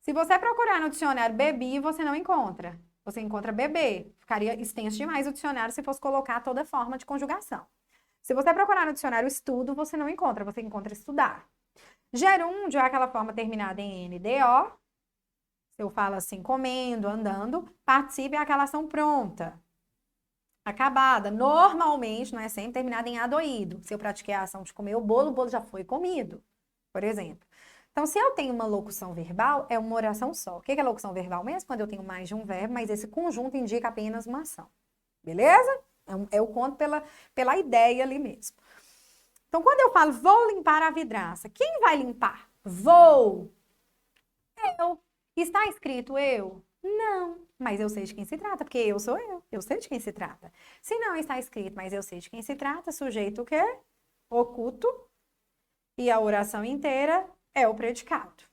Se você procurar no dicionário bebi, você não encontra. Você encontra beber. Ficaria extenso demais o dicionário se fosse colocar toda forma de conjugação. Se você procurar no dicionário estudo, você não encontra. Você encontra estudar. Gerúndio é aquela forma terminada em NDO. Se eu falo assim, comendo, andando, participe é aquela ação pronta, acabada. Normalmente, não é sempre terminada em adoído. Se eu pratiquei a ação de comer o bolo já foi comido, por exemplo. Então, se eu tenho uma locução verbal, é uma oração só. O que é locução verbal mesmo? Quando eu tenho mais de um verbo, mas esse conjunto indica apenas uma ação. Beleza? Eu conto pela ideia ali mesmo. Então, quando eu falo vou limpar a vidraça, quem vai limpar? Vou. Eu. Está escrito eu? Não. Mas eu sei de quem se trata, porque eu sou eu. Eu sei de quem se trata. Se não está escrito, mas eu sei de quem se trata, sujeito o quê? Oculto. E a oração inteira é o predicado.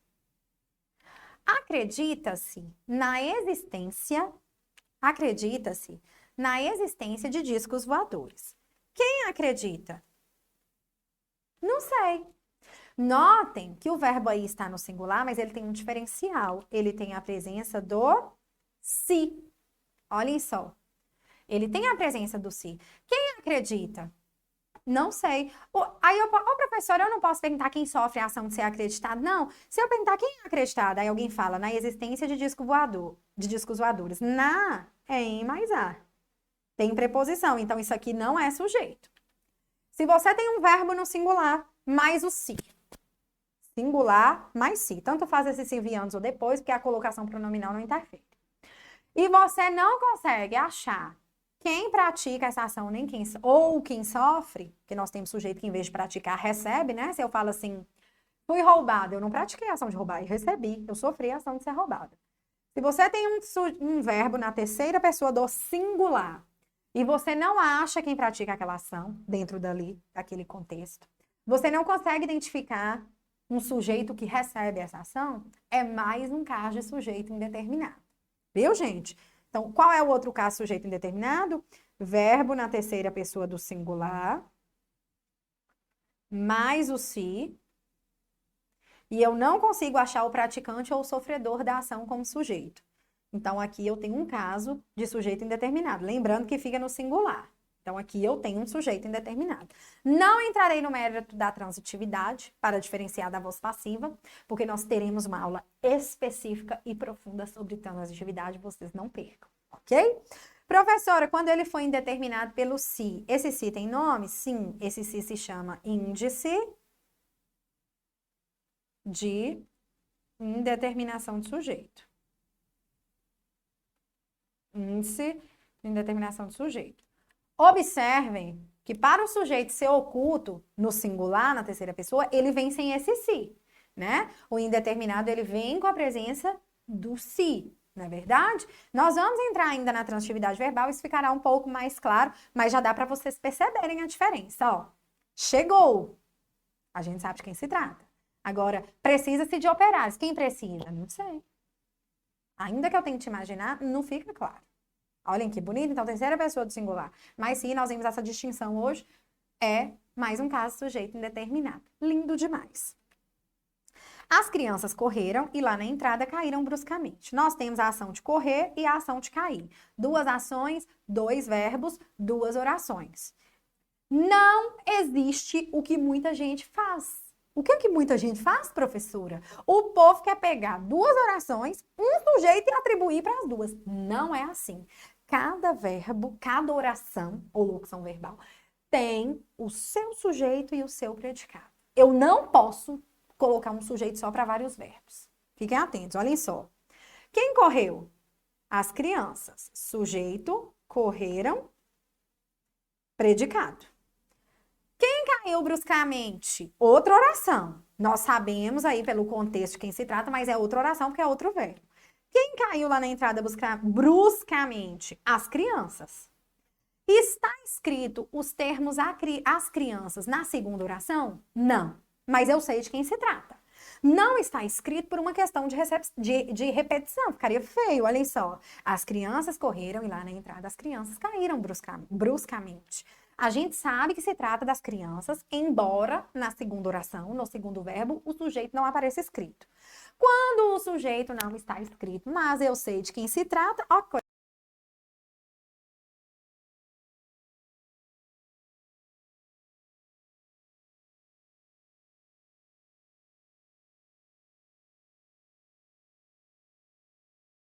Acredita-se na existência de discos voadores. Quem acredita? Não sei. Notem que o verbo aí está no singular, mas ele tem um diferencial. Ele tem a presença do se. Olhem só. Ele tem a presença do se. Quem acredita? Não sei. Professor, eu não posso perguntar quem sofre a ação de ser acreditado. Não. Se eu perguntar quem é acreditado, aí alguém fala na existência de discos voadores. Na é em mais a. Tem preposição, então isso aqui não é sujeito. Se você tem um verbo no singular, mais o se. Singular mais se. Tanto faz esse se vir antes ou depois, porque a colocação pronominal não interfere. E você não consegue achar quem pratica essa ação, nem quem sofre, que nós temos sujeito que em vez de praticar, recebe, né? Se eu falo assim, fui roubada, eu não pratiquei a ação de roubar, eu recebi, eu sofri a ação de ser roubada. Se você tem um verbo na terceira pessoa do singular, e você não acha quem pratica aquela ação, dentro daquele contexto, você não consegue identificar um sujeito que recebe essa ação, é mais um caso de sujeito indeterminado. Viu, gente? Então, qual é o outro caso sujeito indeterminado? Verbo na terceira pessoa do singular, mais o se, e eu não consigo achar o praticante ou o sofredor da ação como sujeito. Então, aqui eu tenho um caso de sujeito indeterminado. Lembrando que fica no singular. Então, aqui eu tenho um sujeito indeterminado. Não entrarei no mérito da transitividade para diferenciar da voz passiva, porque nós teremos uma aula específica e profunda sobre transitividade, vocês não percam, ok? Professora, quando ele foi indeterminado pelo se, esse se tem nome? Sim, esse se chama índice de indeterminação de sujeito. Índice de indeterminação de sujeito. Observem que para o sujeito ser oculto no singular, na terceira pessoa, ele vem sem esse se, né? O indeterminado, ele vem com a presença do se, não é verdade? Nós vamos entrar ainda na transitividade verbal, isso ficará um pouco mais claro, mas já dá para vocês perceberem a diferença, ó. Chegou. A gente sabe de quem se trata. Agora, precisa-se de operários. Quem precisa? Não sei. Ainda que eu tente imaginar, não fica claro. Olhem que bonito, então terceira pessoa do singular. Mas sim, nós vimos essa distinção hoje, é mais um caso sujeito indeterminado. Lindo demais. As crianças correram e lá na entrada caíram bruscamente. Nós temos a ação de correr e a ação de cair. Duas ações, dois verbos, duas orações. Não existe o que muita gente faz. O que muita gente faz, professora? O povo quer pegar duas orações, um sujeito e atribuir para as duas. Não é assim. Cada verbo, cada oração ou locução verbal tem o seu sujeito e o seu predicado. Eu não posso colocar um sujeito só para vários verbos. Fiquem atentos, olhem só. Quem correu? As crianças. Sujeito, correram, predicado. Quem caiu bruscamente? Outra oração. Nós sabemos aí pelo contexto de quem se trata, mas é outra oração porque é outro verbo. Quem caiu lá na entrada bruscamente? As crianças. Está escrito os termos as crianças na segunda oração? Não. Mas eu sei de quem se trata. Não está escrito por uma questão de repetição. Ficaria feio, olhem só. As crianças correram e lá na entrada as crianças caíram bruscamente. A gente sabe que se trata das crianças, embora na segunda oração, no segundo verbo, o sujeito não apareça escrito. Quando o sujeito não está escrito, mas eu sei de quem se trata, ok.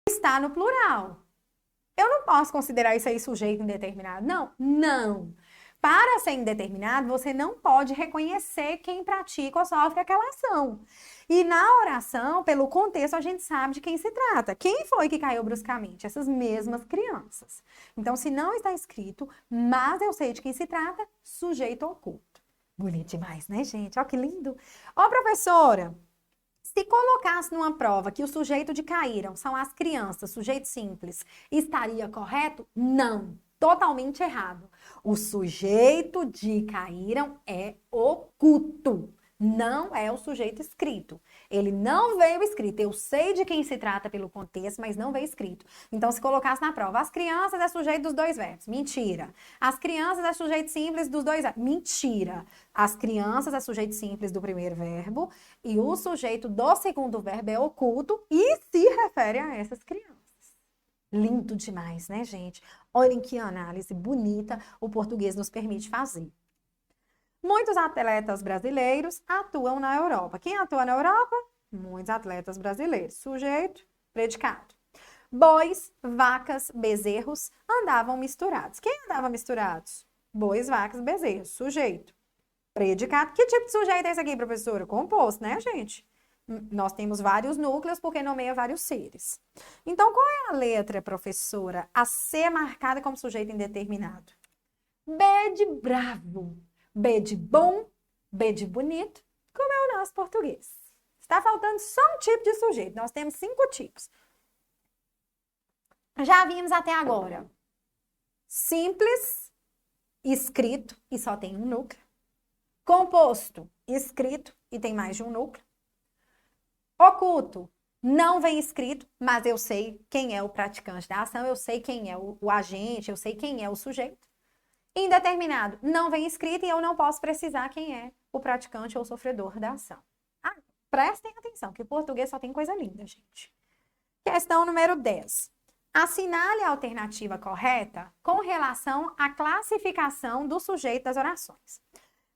Está no plural. Eu não posso considerar isso aí sujeito indeterminado. Não, não. Para ser indeterminado, você não pode reconhecer quem pratica ou sofre aquela ação. E na oração, pelo contexto, a gente sabe de quem se trata. Quem foi que caiu bruscamente? Essas mesmas crianças. Então, se não está escrito, mas eu sei de quem se trata, sujeito oculto. Bonito demais, né, gente? Ó, que lindo. Ó, professora, se colocasse numa prova que o sujeito de caíram são as crianças, sujeito simples, estaria correto? Não. Totalmente errado. O sujeito de caíram é oculto, não é o sujeito escrito. Ele não veio escrito. Eu sei de quem se trata pelo contexto, mas não veio escrito. Então, se colocasse na prova, as crianças é sujeito dos dois verbos. Mentira. As crianças é sujeito simples dos dois verbos. Mentira. As crianças é sujeito simples do primeiro verbo e o sujeito do segundo verbo é oculto e se refere a essas crianças. Lindo demais, né, gente? Olhem que análise bonita o português nos permite fazer. Muitos atletas brasileiros atuam na Europa. Quem atua na Europa? Muitos atletas brasileiros. Sujeito, predicado. Bois, vacas, bezerros andavam misturados. Quem andava misturados? Bois, vacas, bezerros. Sujeito, predicado. Que tipo de sujeito é esse aqui, professora? Composto, né, gente? Nós temos vários núcleos porque nomeia vários seres. Então, qual é a letra, professora, a ser marcada como sujeito indeterminado? B de bravo, B de bom, B de bonito, como é o nosso português. Está faltando só um tipo de sujeito. Nós temos 5 tipos. Já vimos até agora. Simples, escrito, e só tem um núcleo. Composto, escrito, e tem mais de um núcleo. Oculto, não vem escrito, mas eu sei quem é o praticante da ação, eu sei quem é o agente, eu sei quem é o sujeito. Indeterminado, não vem escrito e eu não posso precisar quem é o praticante ou o sofredor da ação. Prestem atenção, que o português só tem coisa linda, gente. Questão número 10. Assinale a alternativa correta com relação à classificação do sujeito das orações.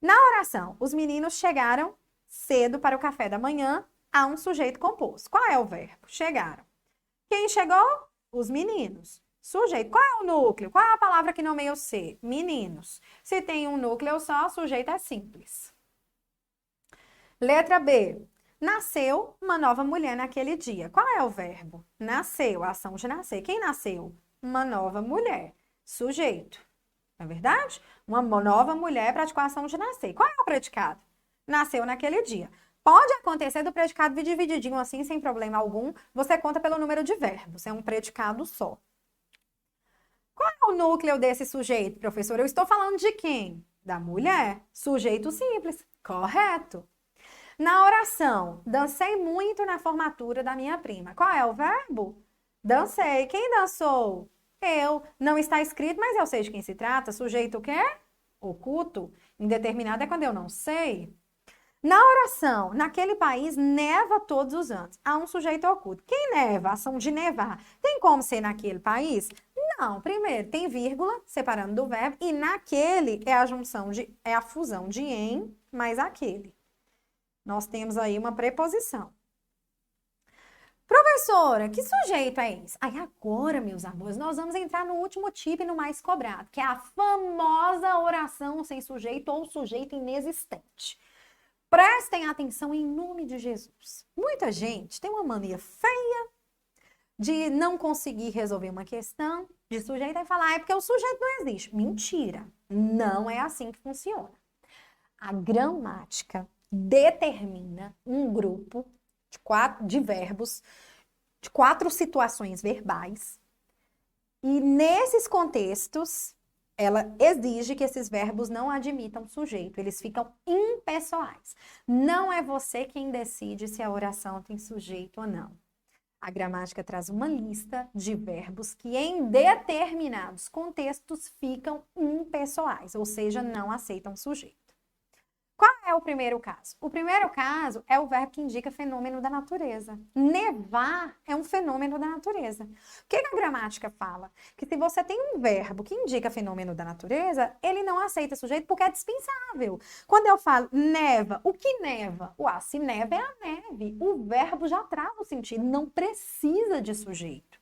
Na oração, os meninos chegaram cedo para o café da manhã. Há um sujeito composto. Qual é o verbo? Chegaram. Quem chegou? Os meninos. Sujeito. Qual é o núcleo? Qual é a palavra que nomeia o ser? Meninos. Se tem um núcleo só, sujeito é simples. Letra B. Nasceu uma nova mulher naquele dia. Qual é o verbo? Nasceu, a ação de nascer. Quem nasceu? Uma nova mulher. Sujeito. Não é verdade? Uma nova mulher praticou a ação de nascer. Qual é o predicado? Nasceu naquele dia. Pode acontecer do predicado vir divididinho assim, sem problema algum. Você conta pelo número de verbos. É um predicado só. Qual é o núcleo desse sujeito, professor? Eu estou falando de quem? Da mulher. Sujeito simples. Correto. Na oração, dancei muito na formatura da minha prima. Qual é o verbo? Dancei. Quem dançou? Eu. Não está escrito, mas eu sei de quem se trata. Sujeito o quê? Oculto. Indeterminado é quando eu não sei. Na oração, naquele país, neva todos os anos. Há um sujeito oculto. Quem neva? Ação de nevar. Tem como ser naquele país? Não. Primeiro, tem vírgula, separando do verbo, e naquele é a junção é a fusão de em mais aquele. Nós temos aí uma preposição. Professora, que sujeito é esse? Aí agora, meus amores, nós vamos entrar no último tipo e no mais cobrado, que é a famosa oração sem sujeito ou sujeito inexistente. Prestem atenção em nome de Jesus. Muita gente tem uma mania feia de não conseguir resolver uma questão de sujeito e falar, é porque o sujeito não existe. Mentira, não é assim que funciona. A gramática determina um grupo de verbos, de 4 situações verbais, e nesses contextos, ela exige que esses verbos não admitam sujeito, eles ficam impessoais. Não é você quem decide se a oração tem sujeito ou não. A gramática traz uma lista de verbos que em determinados contextos ficam impessoais, ou seja, não aceitam sujeito. Qual é o primeiro caso? O primeiro caso é o verbo que indica fenômeno da natureza. Nevar é um fenômeno da natureza. O que a gramática fala? Que se você tem um verbo que indica fenômeno da natureza, ele não aceita sujeito porque é dispensável. Quando eu falo neva, o que neva? Se neva é a neve. O verbo já traz o sentido, não precisa de sujeito.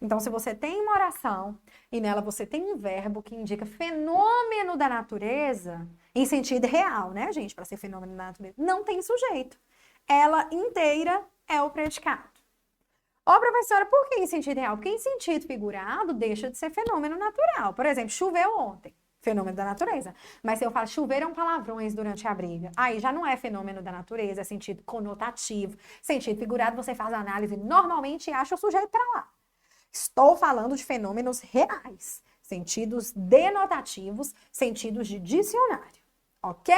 Então, se você tem uma oração e nela você tem um verbo que indica fenômeno da natureza, em sentido real, né, gente? Para ser fenômeno da natureza, não tem sujeito. Ela inteira é o predicado. Ó, professora, por que em sentido real? Porque em sentido figurado deixa de ser fenômeno natural. Por exemplo, choveu ontem. Fenômeno da natureza. Mas se eu falo choveram palavrões durante a briga, aí já não é fenômeno da natureza, é sentido conotativo. Sentido figurado, você faz a análise normalmente e acha o sujeito para lá. Estou falando de fenômenos reais, sentidos denotativos, sentidos de dicionário, ok?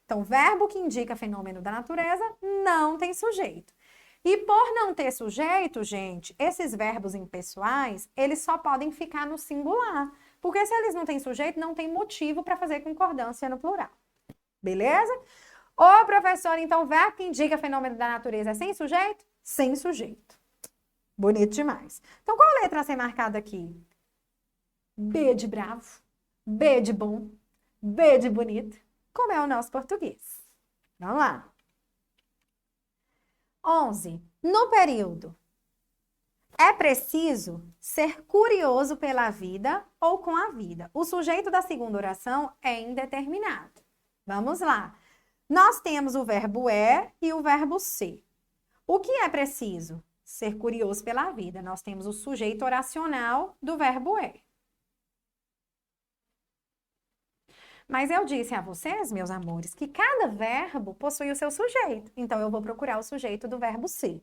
Então, verbo que indica fenômeno da natureza não tem sujeito. E por não ter sujeito, gente, esses verbos impessoais, eles só podem ficar no singular. Porque se eles não têm sujeito, não tem motivo para fazer concordância no plural. Beleza? Ô, professor, então, verbo que indica fenômeno da natureza é sem sujeito? Sem sujeito. Bonito demais. Então, qual letra a ser marcada aqui? B de bravo, B de bom, B de bonito, como é o nosso português. Vamos lá. 11. No período. É preciso ser curioso pela vida ou com a vida. O sujeito da segunda oração é indeterminado. Vamos lá. Nós temos o verbo é e o verbo ser. O que é preciso? Ser curioso pela vida. Nós temos o sujeito oracional do verbo é. Mas eu disse a vocês, meus amores, que cada verbo possui o seu sujeito. Então, eu vou procurar o sujeito do verbo ser.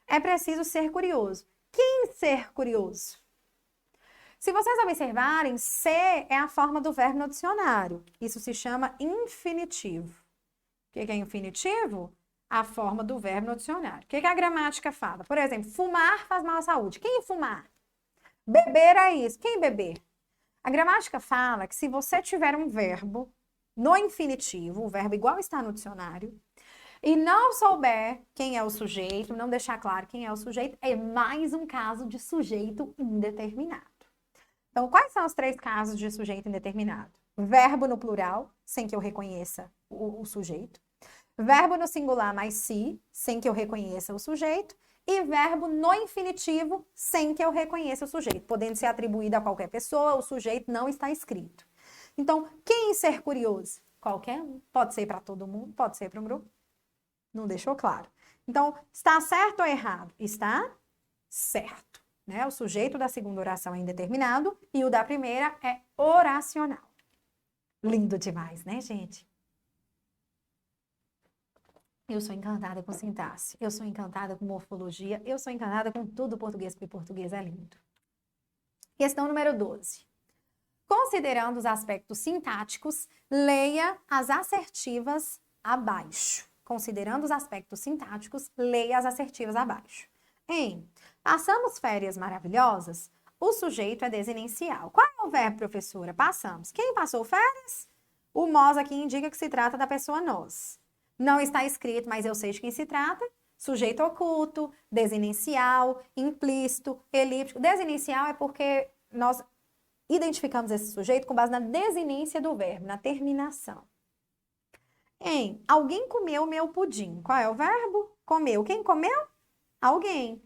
É preciso ser curioso. Quem ser curioso? Se vocês observarem, ser é a forma do verbo no dicionário. Isso se chama infinitivo. O que é infinitivo? A forma do verbo no dicionário. O que a gramática fala? Por exemplo, fumar faz mal à saúde. Quem fumar? Beber é isso. Quem beber? A gramática fala que se você tiver um verbo no infinitivo, o verbo igual está no dicionário, e não souber quem é o sujeito, não deixar claro quem é o sujeito, é mais um caso de sujeito indeterminado. Então, quais são os 3 casos de sujeito indeterminado? Verbo no plural, sem que eu reconheça o sujeito. Verbo no singular mais si, sem que eu reconheça o sujeito. E verbo no infinitivo, sem que eu reconheça o sujeito. Podendo ser atribuído a qualquer pessoa, o sujeito não está escrito. Então, quem ser curioso? Qualquer um. Pode ser para todo mundo, pode ser para um grupo. Não deixou claro. Então, está certo ou errado? Está certo. Né? O sujeito da segunda oração é indeterminado e o da primeira é oracional. Lindo demais, né, gente? Eu sou encantada com sintaxe, eu sou encantada com morfologia, eu sou encantada com tudo português, porque português é lindo. Questão número 12. Considerando os aspectos sintáticos, leia as assertivas abaixo. Considerando os aspectos sintáticos, leia as assertivas abaixo. Em passamos férias maravilhosas, o sujeito é desinencial. Qual é o verbo, professora? Passamos. Quem passou férias? O nós aqui indica que se trata da pessoa nós. Não está escrito, mas eu sei de quem se trata. Sujeito oculto, desinencial, implícito, elíptico. Desinencial é porque nós identificamos esse sujeito com base na desinência do verbo, na terminação. Em alguém comeu meu pudim. Qual é o verbo? Comeu. Quem comeu? Alguém.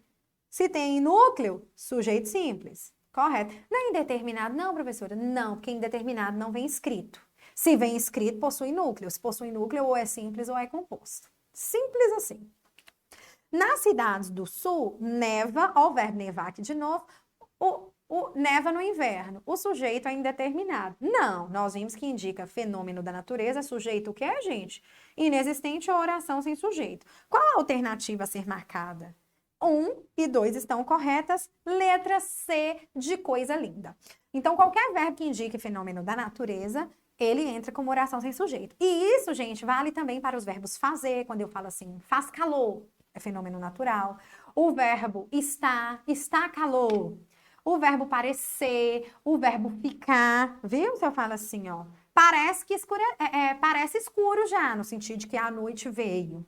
Se tem núcleo, sujeito simples. Correto. Não é indeterminado, não, professora? Não, porque indeterminado não vem escrito. Se vem escrito, possui núcleo. Se possui núcleo, ou é simples ou é composto. Simples assim. Nas cidades do sul, neva, ó o verbo nevar aqui de novo, neva no inverno. O sujeito é indeterminado. Não, nós vimos que indica fenômeno da natureza, sujeito o que é, gente? Inexistente ou oração sem sujeito. Qual a alternativa a ser marcada? 1 e 2 estão corretas, letra C de coisa linda. Então, qualquer verbo que indique fenômeno da natureza, ele entra como oração sem sujeito. E isso, gente, vale também para os verbos fazer, quando eu falo assim, faz calor, é fenômeno natural. O verbo está calor. O verbo parecer, o verbo ficar, viu? Se eu falo assim, ó, parece que parece escuro já, no sentido de que a noite veio.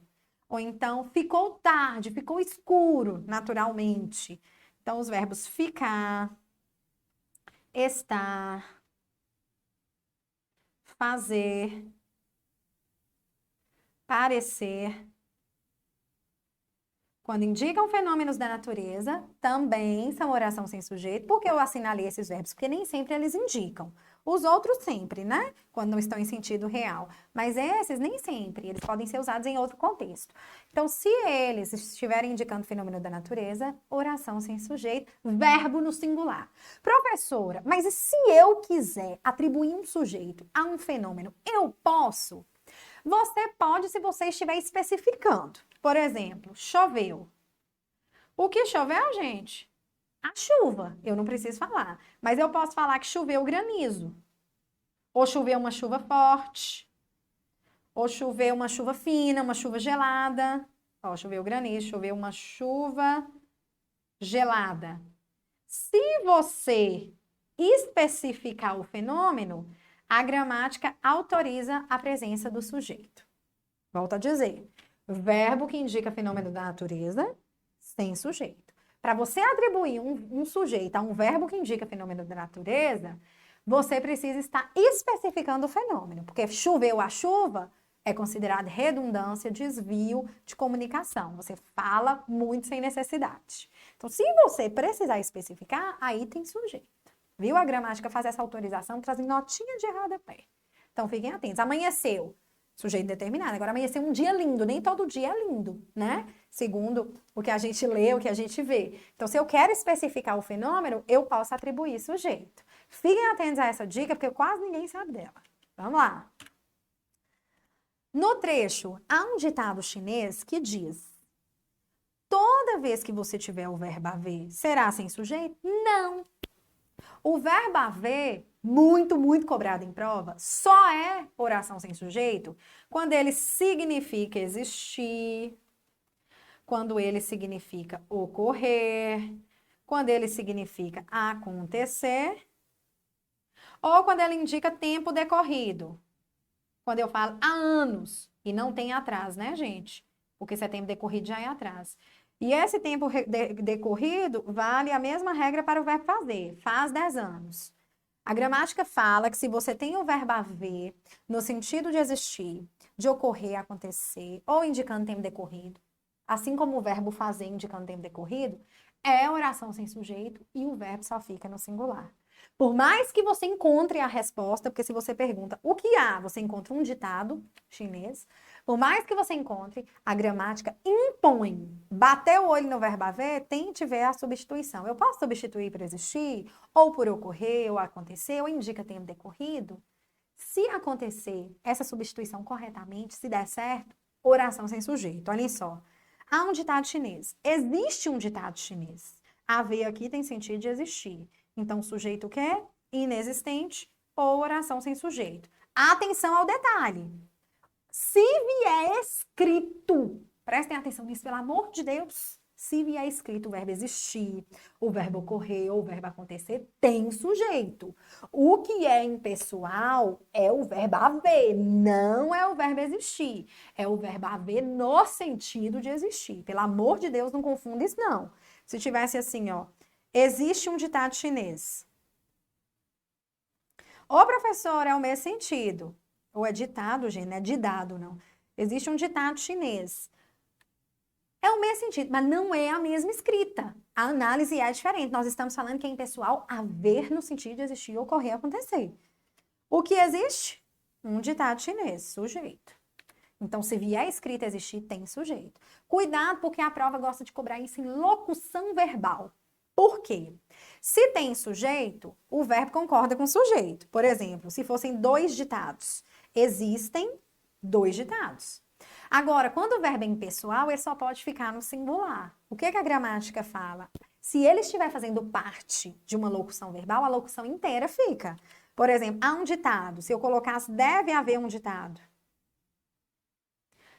Ou então, ficou tarde, ficou escuro, naturalmente. Então, os verbos ficar, estar, fazer, parecer, quando indicam fenômenos da natureza, também são oração sem sujeito. Por que eu assinalei esses verbos? Porque nem sempre eles indicam. Os outros sempre, né? Quando não estão em sentido real. Mas esses nem sempre. Eles podem ser usados em outro contexto. Então, se eles estiverem indicando fenômeno da natureza, oração sem sujeito, verbo no singular. Professora, mas e se eu quiser atribuir um sujeito a um fenômeno, eu posso? Você pode se você estiver especificando. Por exemplo, choveu. O que choveu, gente? A chuva. Eu não preciso falar. Mas eu posso falar que choveu granizo. Ou choveu uma chuva forte. Ou choveu uma chuva fina, uma chuva gelada. Ó, choveu granizo, choveu uma chuva gelada. Se você especificar o fenômeno, a gramática autoriza a presença do sujeito. Volto a dizer. Verbo que indica fenômeno da natureza, sem sujeito. Para você atribuir um sujeito a um verbo que indica fenômeno da natureza, você precisa estar especificando o fenômeno, porque choveu a chuva é considerado redundância, desvio de comunicação. Você fala muito sem necessidade. Então, se você precisar especificar, aí tem sujeito. Viu? A gramática faz essa autorização, trazendo notinha de rodapé. Então, fiquem atentos. Amanheceu. Sujeito determinado. Agora, amanhecer um dia lindo, nem todo dia é lindo, né? Segundo o que a gente lê, o que a gente vê. Então, se eu quero especificar o fenômeno, eu posso atribuir sujeito. Fiquem atentos a essa dica, porque quase ninguém sabe dela. Vamos lá. No trecho, há um ditado chinês que diz: toda vez que você tiver o verbo haver, será sem sujeito? Não. O verbo haver, muito cobrado em prova, só é oração sem sujeito quando ele significa existir, quando ele significa ocorrer, quando ele significa acontecer, ou quando ele indica tempo decorrido. Quando eu falo há anos, e não tem atrás, né, gente? Porque se é tempo decorrido, já é atrás. E esse tempo decorrido vale a mesma regra para o verbo fazer. Faz 10 anos. A gramática fala que se você tem o verbo haver no sentido de existir, de ocorrer, acontecer, ou indicando tempo decorrido, assim como o verbo fazer indicando tempo decorrido, é oração sem sujeito e o verbo só fica no singular. Por mais que você encontre a resposta, porque se você pergunta o que há, você encontra um ditado chinês. Por mais que você encontre, a gramática impõe. Bater o olho no verbo haver, tente ver a substituição. Eu posso substituir por existir, ou por ocorrer, ou acontecer, ou indica tempo decorrido? Se acontecer essa substituição corretamente, se der certo, oração sem sujeito. Olhem só. Há um ditado chinês. Existe um ditado chinês. Haver aqui tem sentido de existir. Então, sujeito o quê? Inexistente ou oração sem sujeito. Atenção ao detalhe. Se vier escrito, prestem atenção nisso, pelo amor de Deus. Se vier escrito o verbo existir, o verbo ocorrer ou o verbo acontecer, tem sujeito. O que é impessoal é o verbo haver, não é o verbo existir. É o verbo haver no sentido de existir. Pelo amor de Deus, não confunda isso, não. Se tivesse assim, ó, existe um ditado chinês. Ô, professor, é o mesmo sentido. Ou é ditado, gente, não é didado, não. Existe um ditado chinês. É o mesmo sentido, mas não é a mesma escrita. A análise é diferente. Nós estamos falando que é impessoal haver no sentido de existir, ocorrer, acontecer. O que existe? Um ditado chinês, sujeito. Então, se vier escrito existir, tem sujeito. Cuidado, porque a prova gosta de cobrar isso em locução verbal. Por quê? Se tem sujeito, o verbo concorda com o sujeito. Por exemplo, se fossem 2 ditados, existem 2 ditados. Agora, quando o verbo é impessoal, ele só pode ficar no singular. O que a gramática fala? Se ele estiver fazendo parte de uma locução verbal, a locução inteira fica. Por exemplo, há um ditado. Se eu colocasse deve haver um ditado,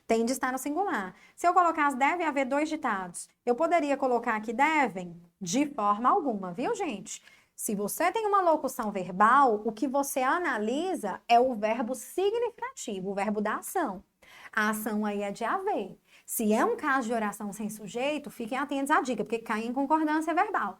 tem de estar no singular. Se eu colocasse deve haver 2 ditados, eu poderia colocar aqui devem de forma alguma, viu, gente? Se você tem uma locução verbal, o que você analisa é o verbo significativo, o verbo da ação. A ação aí é de haver. Se é um caso de oração sem sujeito, fiquem atentos à dica, porque cai em concordância verbal.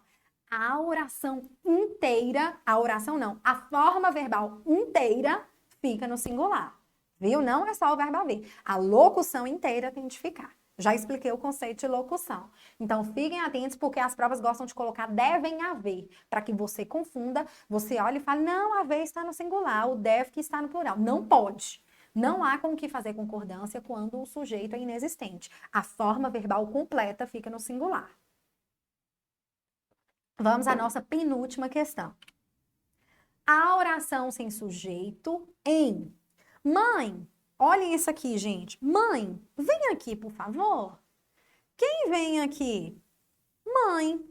A oração inteira, a oração não, a forma verbal inteira fica no singular. Viu? Não é só o verbo haver. A locução inteira tem de ficar. Já expliquei o conceito de locução. Então, fiquem atentos, porque as provas gostam de colocar devem haver, para que você confunda, você olhe e fale, não, haver está no singular, o deve que está no plural. Não pode. Não há com o que fazer concordância quando o sujeito é inexistente. A forma verbal completa fica no singular. Vamos à nossa penúltima questão. A oração sem sujeito em mãe. Olhem isso aqui, gente. Mãe, vem aqui, por favor. Quem vem aqui? Mãe.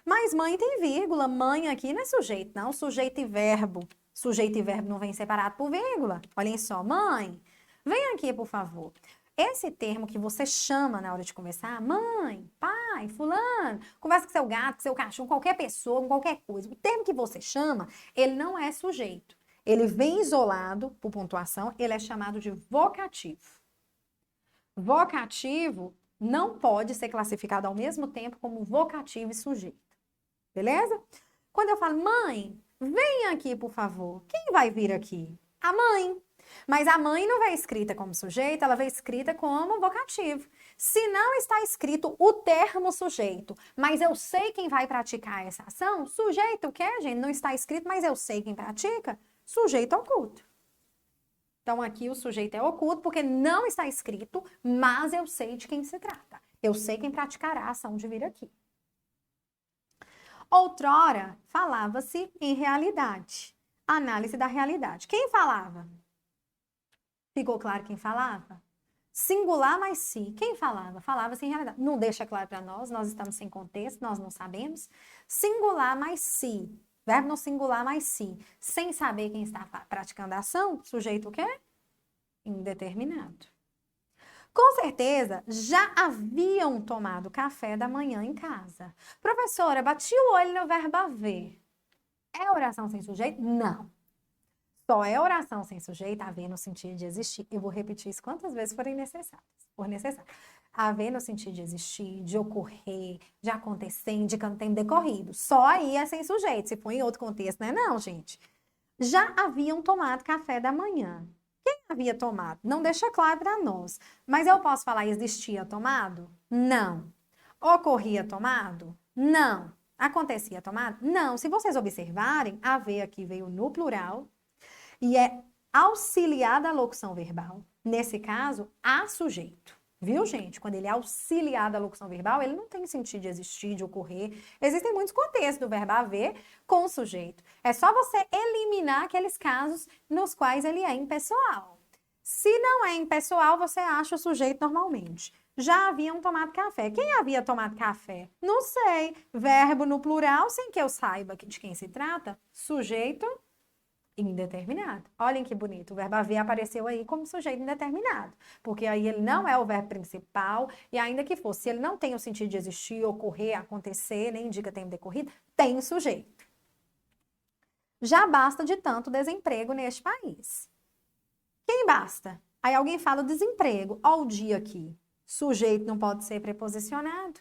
Mas mãe tem vírgula. Mãe aqui não é sujeito, não. Sujeito e verbo. Sujeito e verbo não vem separado por vírgula. Olhem só. Mãe, vem aqui, por favor. Esse termo que você chama na hora de conversar, mãe, pai, fulano, conversa com seu gato, com seu cachorro, qualquer pessoa, com qualquer coisa. O termo que você chama, ele não é sujeito. Ele vem isolado por pontuação, ele é chamado de vocativo. Vocativo não pode ser classificado ao mesmo tempo como vocativo e sujeito. Beleza? Quando eu falo, mãe, vem aqui, por favor. Quem vai vir aqui? A mãe. Mas a mãe não vem escrita como sujeito, ela vem escrita como vocativo. Se não está escrito o termo sujeito, mas eu sei quem vai praticar essa ação, sujeito o quê, gente? Não está escrito, mas eu sei quem pratica, sujeito oculto. Então, aqui o sujeito é oculto porque não está escrito, mas eu sei de quem se trata. Eu sei quem praticará a ação de vir aqui. Outrora, falava-se em realidade. Análise da realidade. Quem falava? Ficou claro quem falava? Singular mais si. Quem falava? Falava-se em realidade. Não deixa claro para nós estamos sem contexto, nós não sabemos. Singular mais si. Verbo no singular mais si. Sem saber quem está praticando a ação, sujeito o quê? Indeterminado. Com certeza, já haviam tomado café da manhã em casa. Professora, bati o olho no verbo haver. É oração sem sujeito? Não. Só é oração sem sujeito haver no sentido de existir. Eu vou repetir isso quantas vezes forem necessárias. For necessário. Haver no sentido de existir, de ocorrer, de acontecer, indicando tempo decorrido. Só aí é sem sujeito. Se for em outro contexto, não é não, gente. Já haviam tomado café da manhã. Quem havia tomado? Não deixa claro para nós. Mas eu posso falar existia tomado? Não. Ocorria tomado? Não. Acontecia tomado? Não. Se vocês observarem, haver aqui veio no plural e é auxiliar da locução verbal. Nesse caso, há sujeito. Viu, gente? Quando ele é auxiliar da locução verbal, ele não tem sentido de existir, de ocorrer. Existem muitos contextos do verbo haver com o sujeito. É só você eliminar aqueles casos nos quais ele é impessoal. Se não é impessoal, você acha o sujeito normalmente. Já haviam tomado café. Quem havia tomado café? Não sei. Verbo no plural, sem que eu saiba de quem se trata. Sujeito indeterminado. Olhem que bonito, o verbo haver apareceu aí como sujeito indeterminado, porque aí ele não é o verbo principal, e ainda que fosse, se ele não tem o sentido de existir, ocorrer, acontecer, nem indica tempo decorrido, tem sujeito. Já basta de tanto desemprego neste país. Quem basta? Aí alguém fala desemprego, ó o dia aqui. Sujeito não pode ser preposicionado.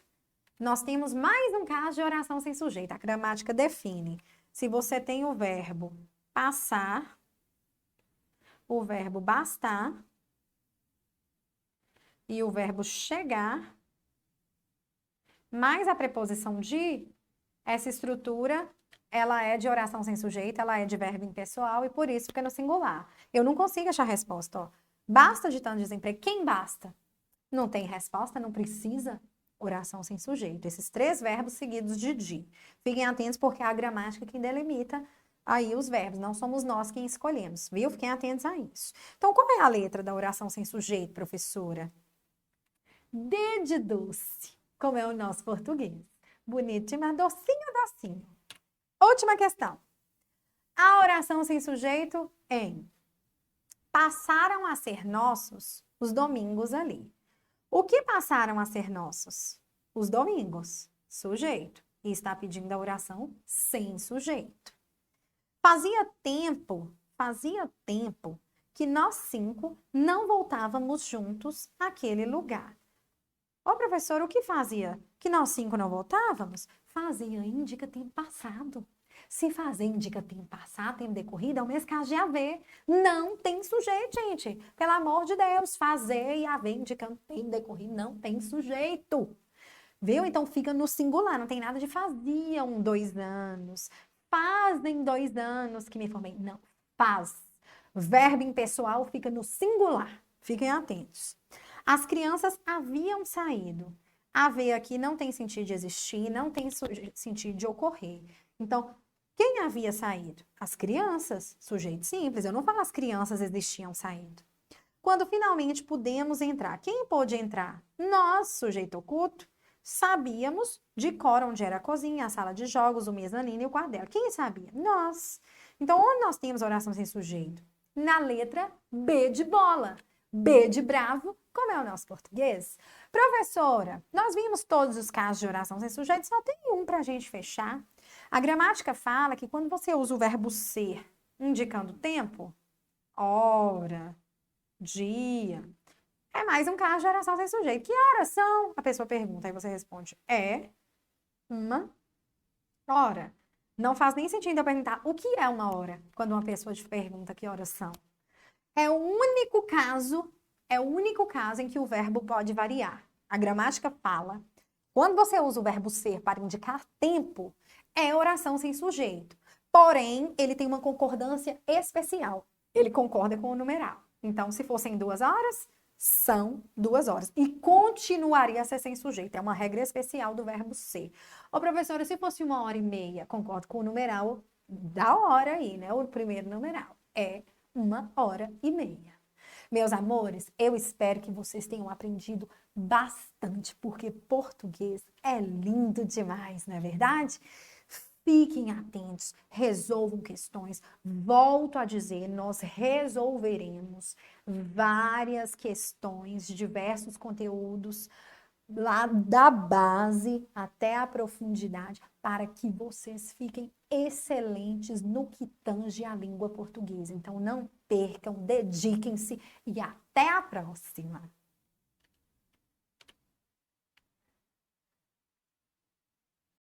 Nós temos mais um caso de oração sem sujeito. A gramática define. Se você tem o verbo passar, o verbo bastar e o verbo chegar, mais a preposição de, essa estrutura, ela é de oração sem sujeito, ela é de verbo impessoal e por isso fica no singular. Eu não consigo achar a resposta, ó. Basta de tanto desemprego. Quem basta? Não tem resposta, não precisa. Oração sem sujeito. Esses três verbos seguidos de. Fiquem atentos porque é a gramática que delimita aí os verbos, não somos nós quem escolhemos, viu? Fiquem atentos a isso. Então, qual é a letra da oração sem sujeito, professora? D de doce, como é o nosso português. Bonito demais, docinho, docinho. Última questão. A oração sem sujeito em passaram a ser nossos os domingos ali. O que passaram a ser nossos? Os domingos, sujeito. E está pedindo a oração sem sujeito. Fazia tempo que nós 5 não voltávamos juntos àquele lugar. Ô, professor, o que fazia que nós 5 não voltávamos? Fazia indica tempo passado. Se fazer indica tempo passado, tempo decorrido, é o mesmo caso de haver. Não tem sujeito, gente. Pelo amor de Deus, fazer e haver indicando tempo decorrido não tem sujeito. Viu? Então fica no singular, não tem nada de faziam 2 anos, fazem 2 anos que me formei. Não, faz. Verbo impessoal fica no singular. Fiquem atentos. As crianças haviam saído. Haver aqui não tem sentido de existir, não tem sentido de ocorrer. Então, quem havia saído? As crianças, sujeito simples. Eu não falo as crianças existiam saído. Quando finalmente pudemos entrar, quem pôde entrar? Nós, sujeito oculto, sabíamos de cor onde era a cozinha, a sala de jogos, o mezanino e o quarto dela. Quem sabia? Nós. Então, onde nós temos oração sem sujeito? Na letra B de bola. B de bravo, como é o nosso português? Professora, nós vimos todos os casos de oração sem sujeito, só tem um para a gente fechar. A gramática fala que quando você usa o verbo ser indicando tempo, hora, dia, é mais um caso de oração sem sujeito. Que horas são? A pessoa pergunta, aí você responde, é uma hora. Não faz nem sentido eu perguntar o que é uma hora, quando uma pessoa te pergunta que horas são. É o único caso em que o verbo pode variar. A gramática fala, quando você usa o verbo ser para indicar tempo, é oração sem sujeito. Porém, ele tem uma concordância especial. Ele concorda com o numeral. Então, se fossem 2 horas, são 2 horas. E continuaria a ser sem sujeito. É uma regra especial do verbo ser. Ô, professora, se fosse 1h30, concordo com o numeral da hora aí, né? O primeiro numeral. É 1h30. Meus amores, eu espero que vocês tenham aprendido bastante, porque português é lindo demais, não é verdade? Fiquem atentos, resolvam questões. Volto a dizer, nós resolveremos várias questões, diversos conteúdos, lá da base até a profundidade, para que vocês fiquem excelentes no que tange a língua portuguesa. Então, não percam, dediquem-se e até a próxima!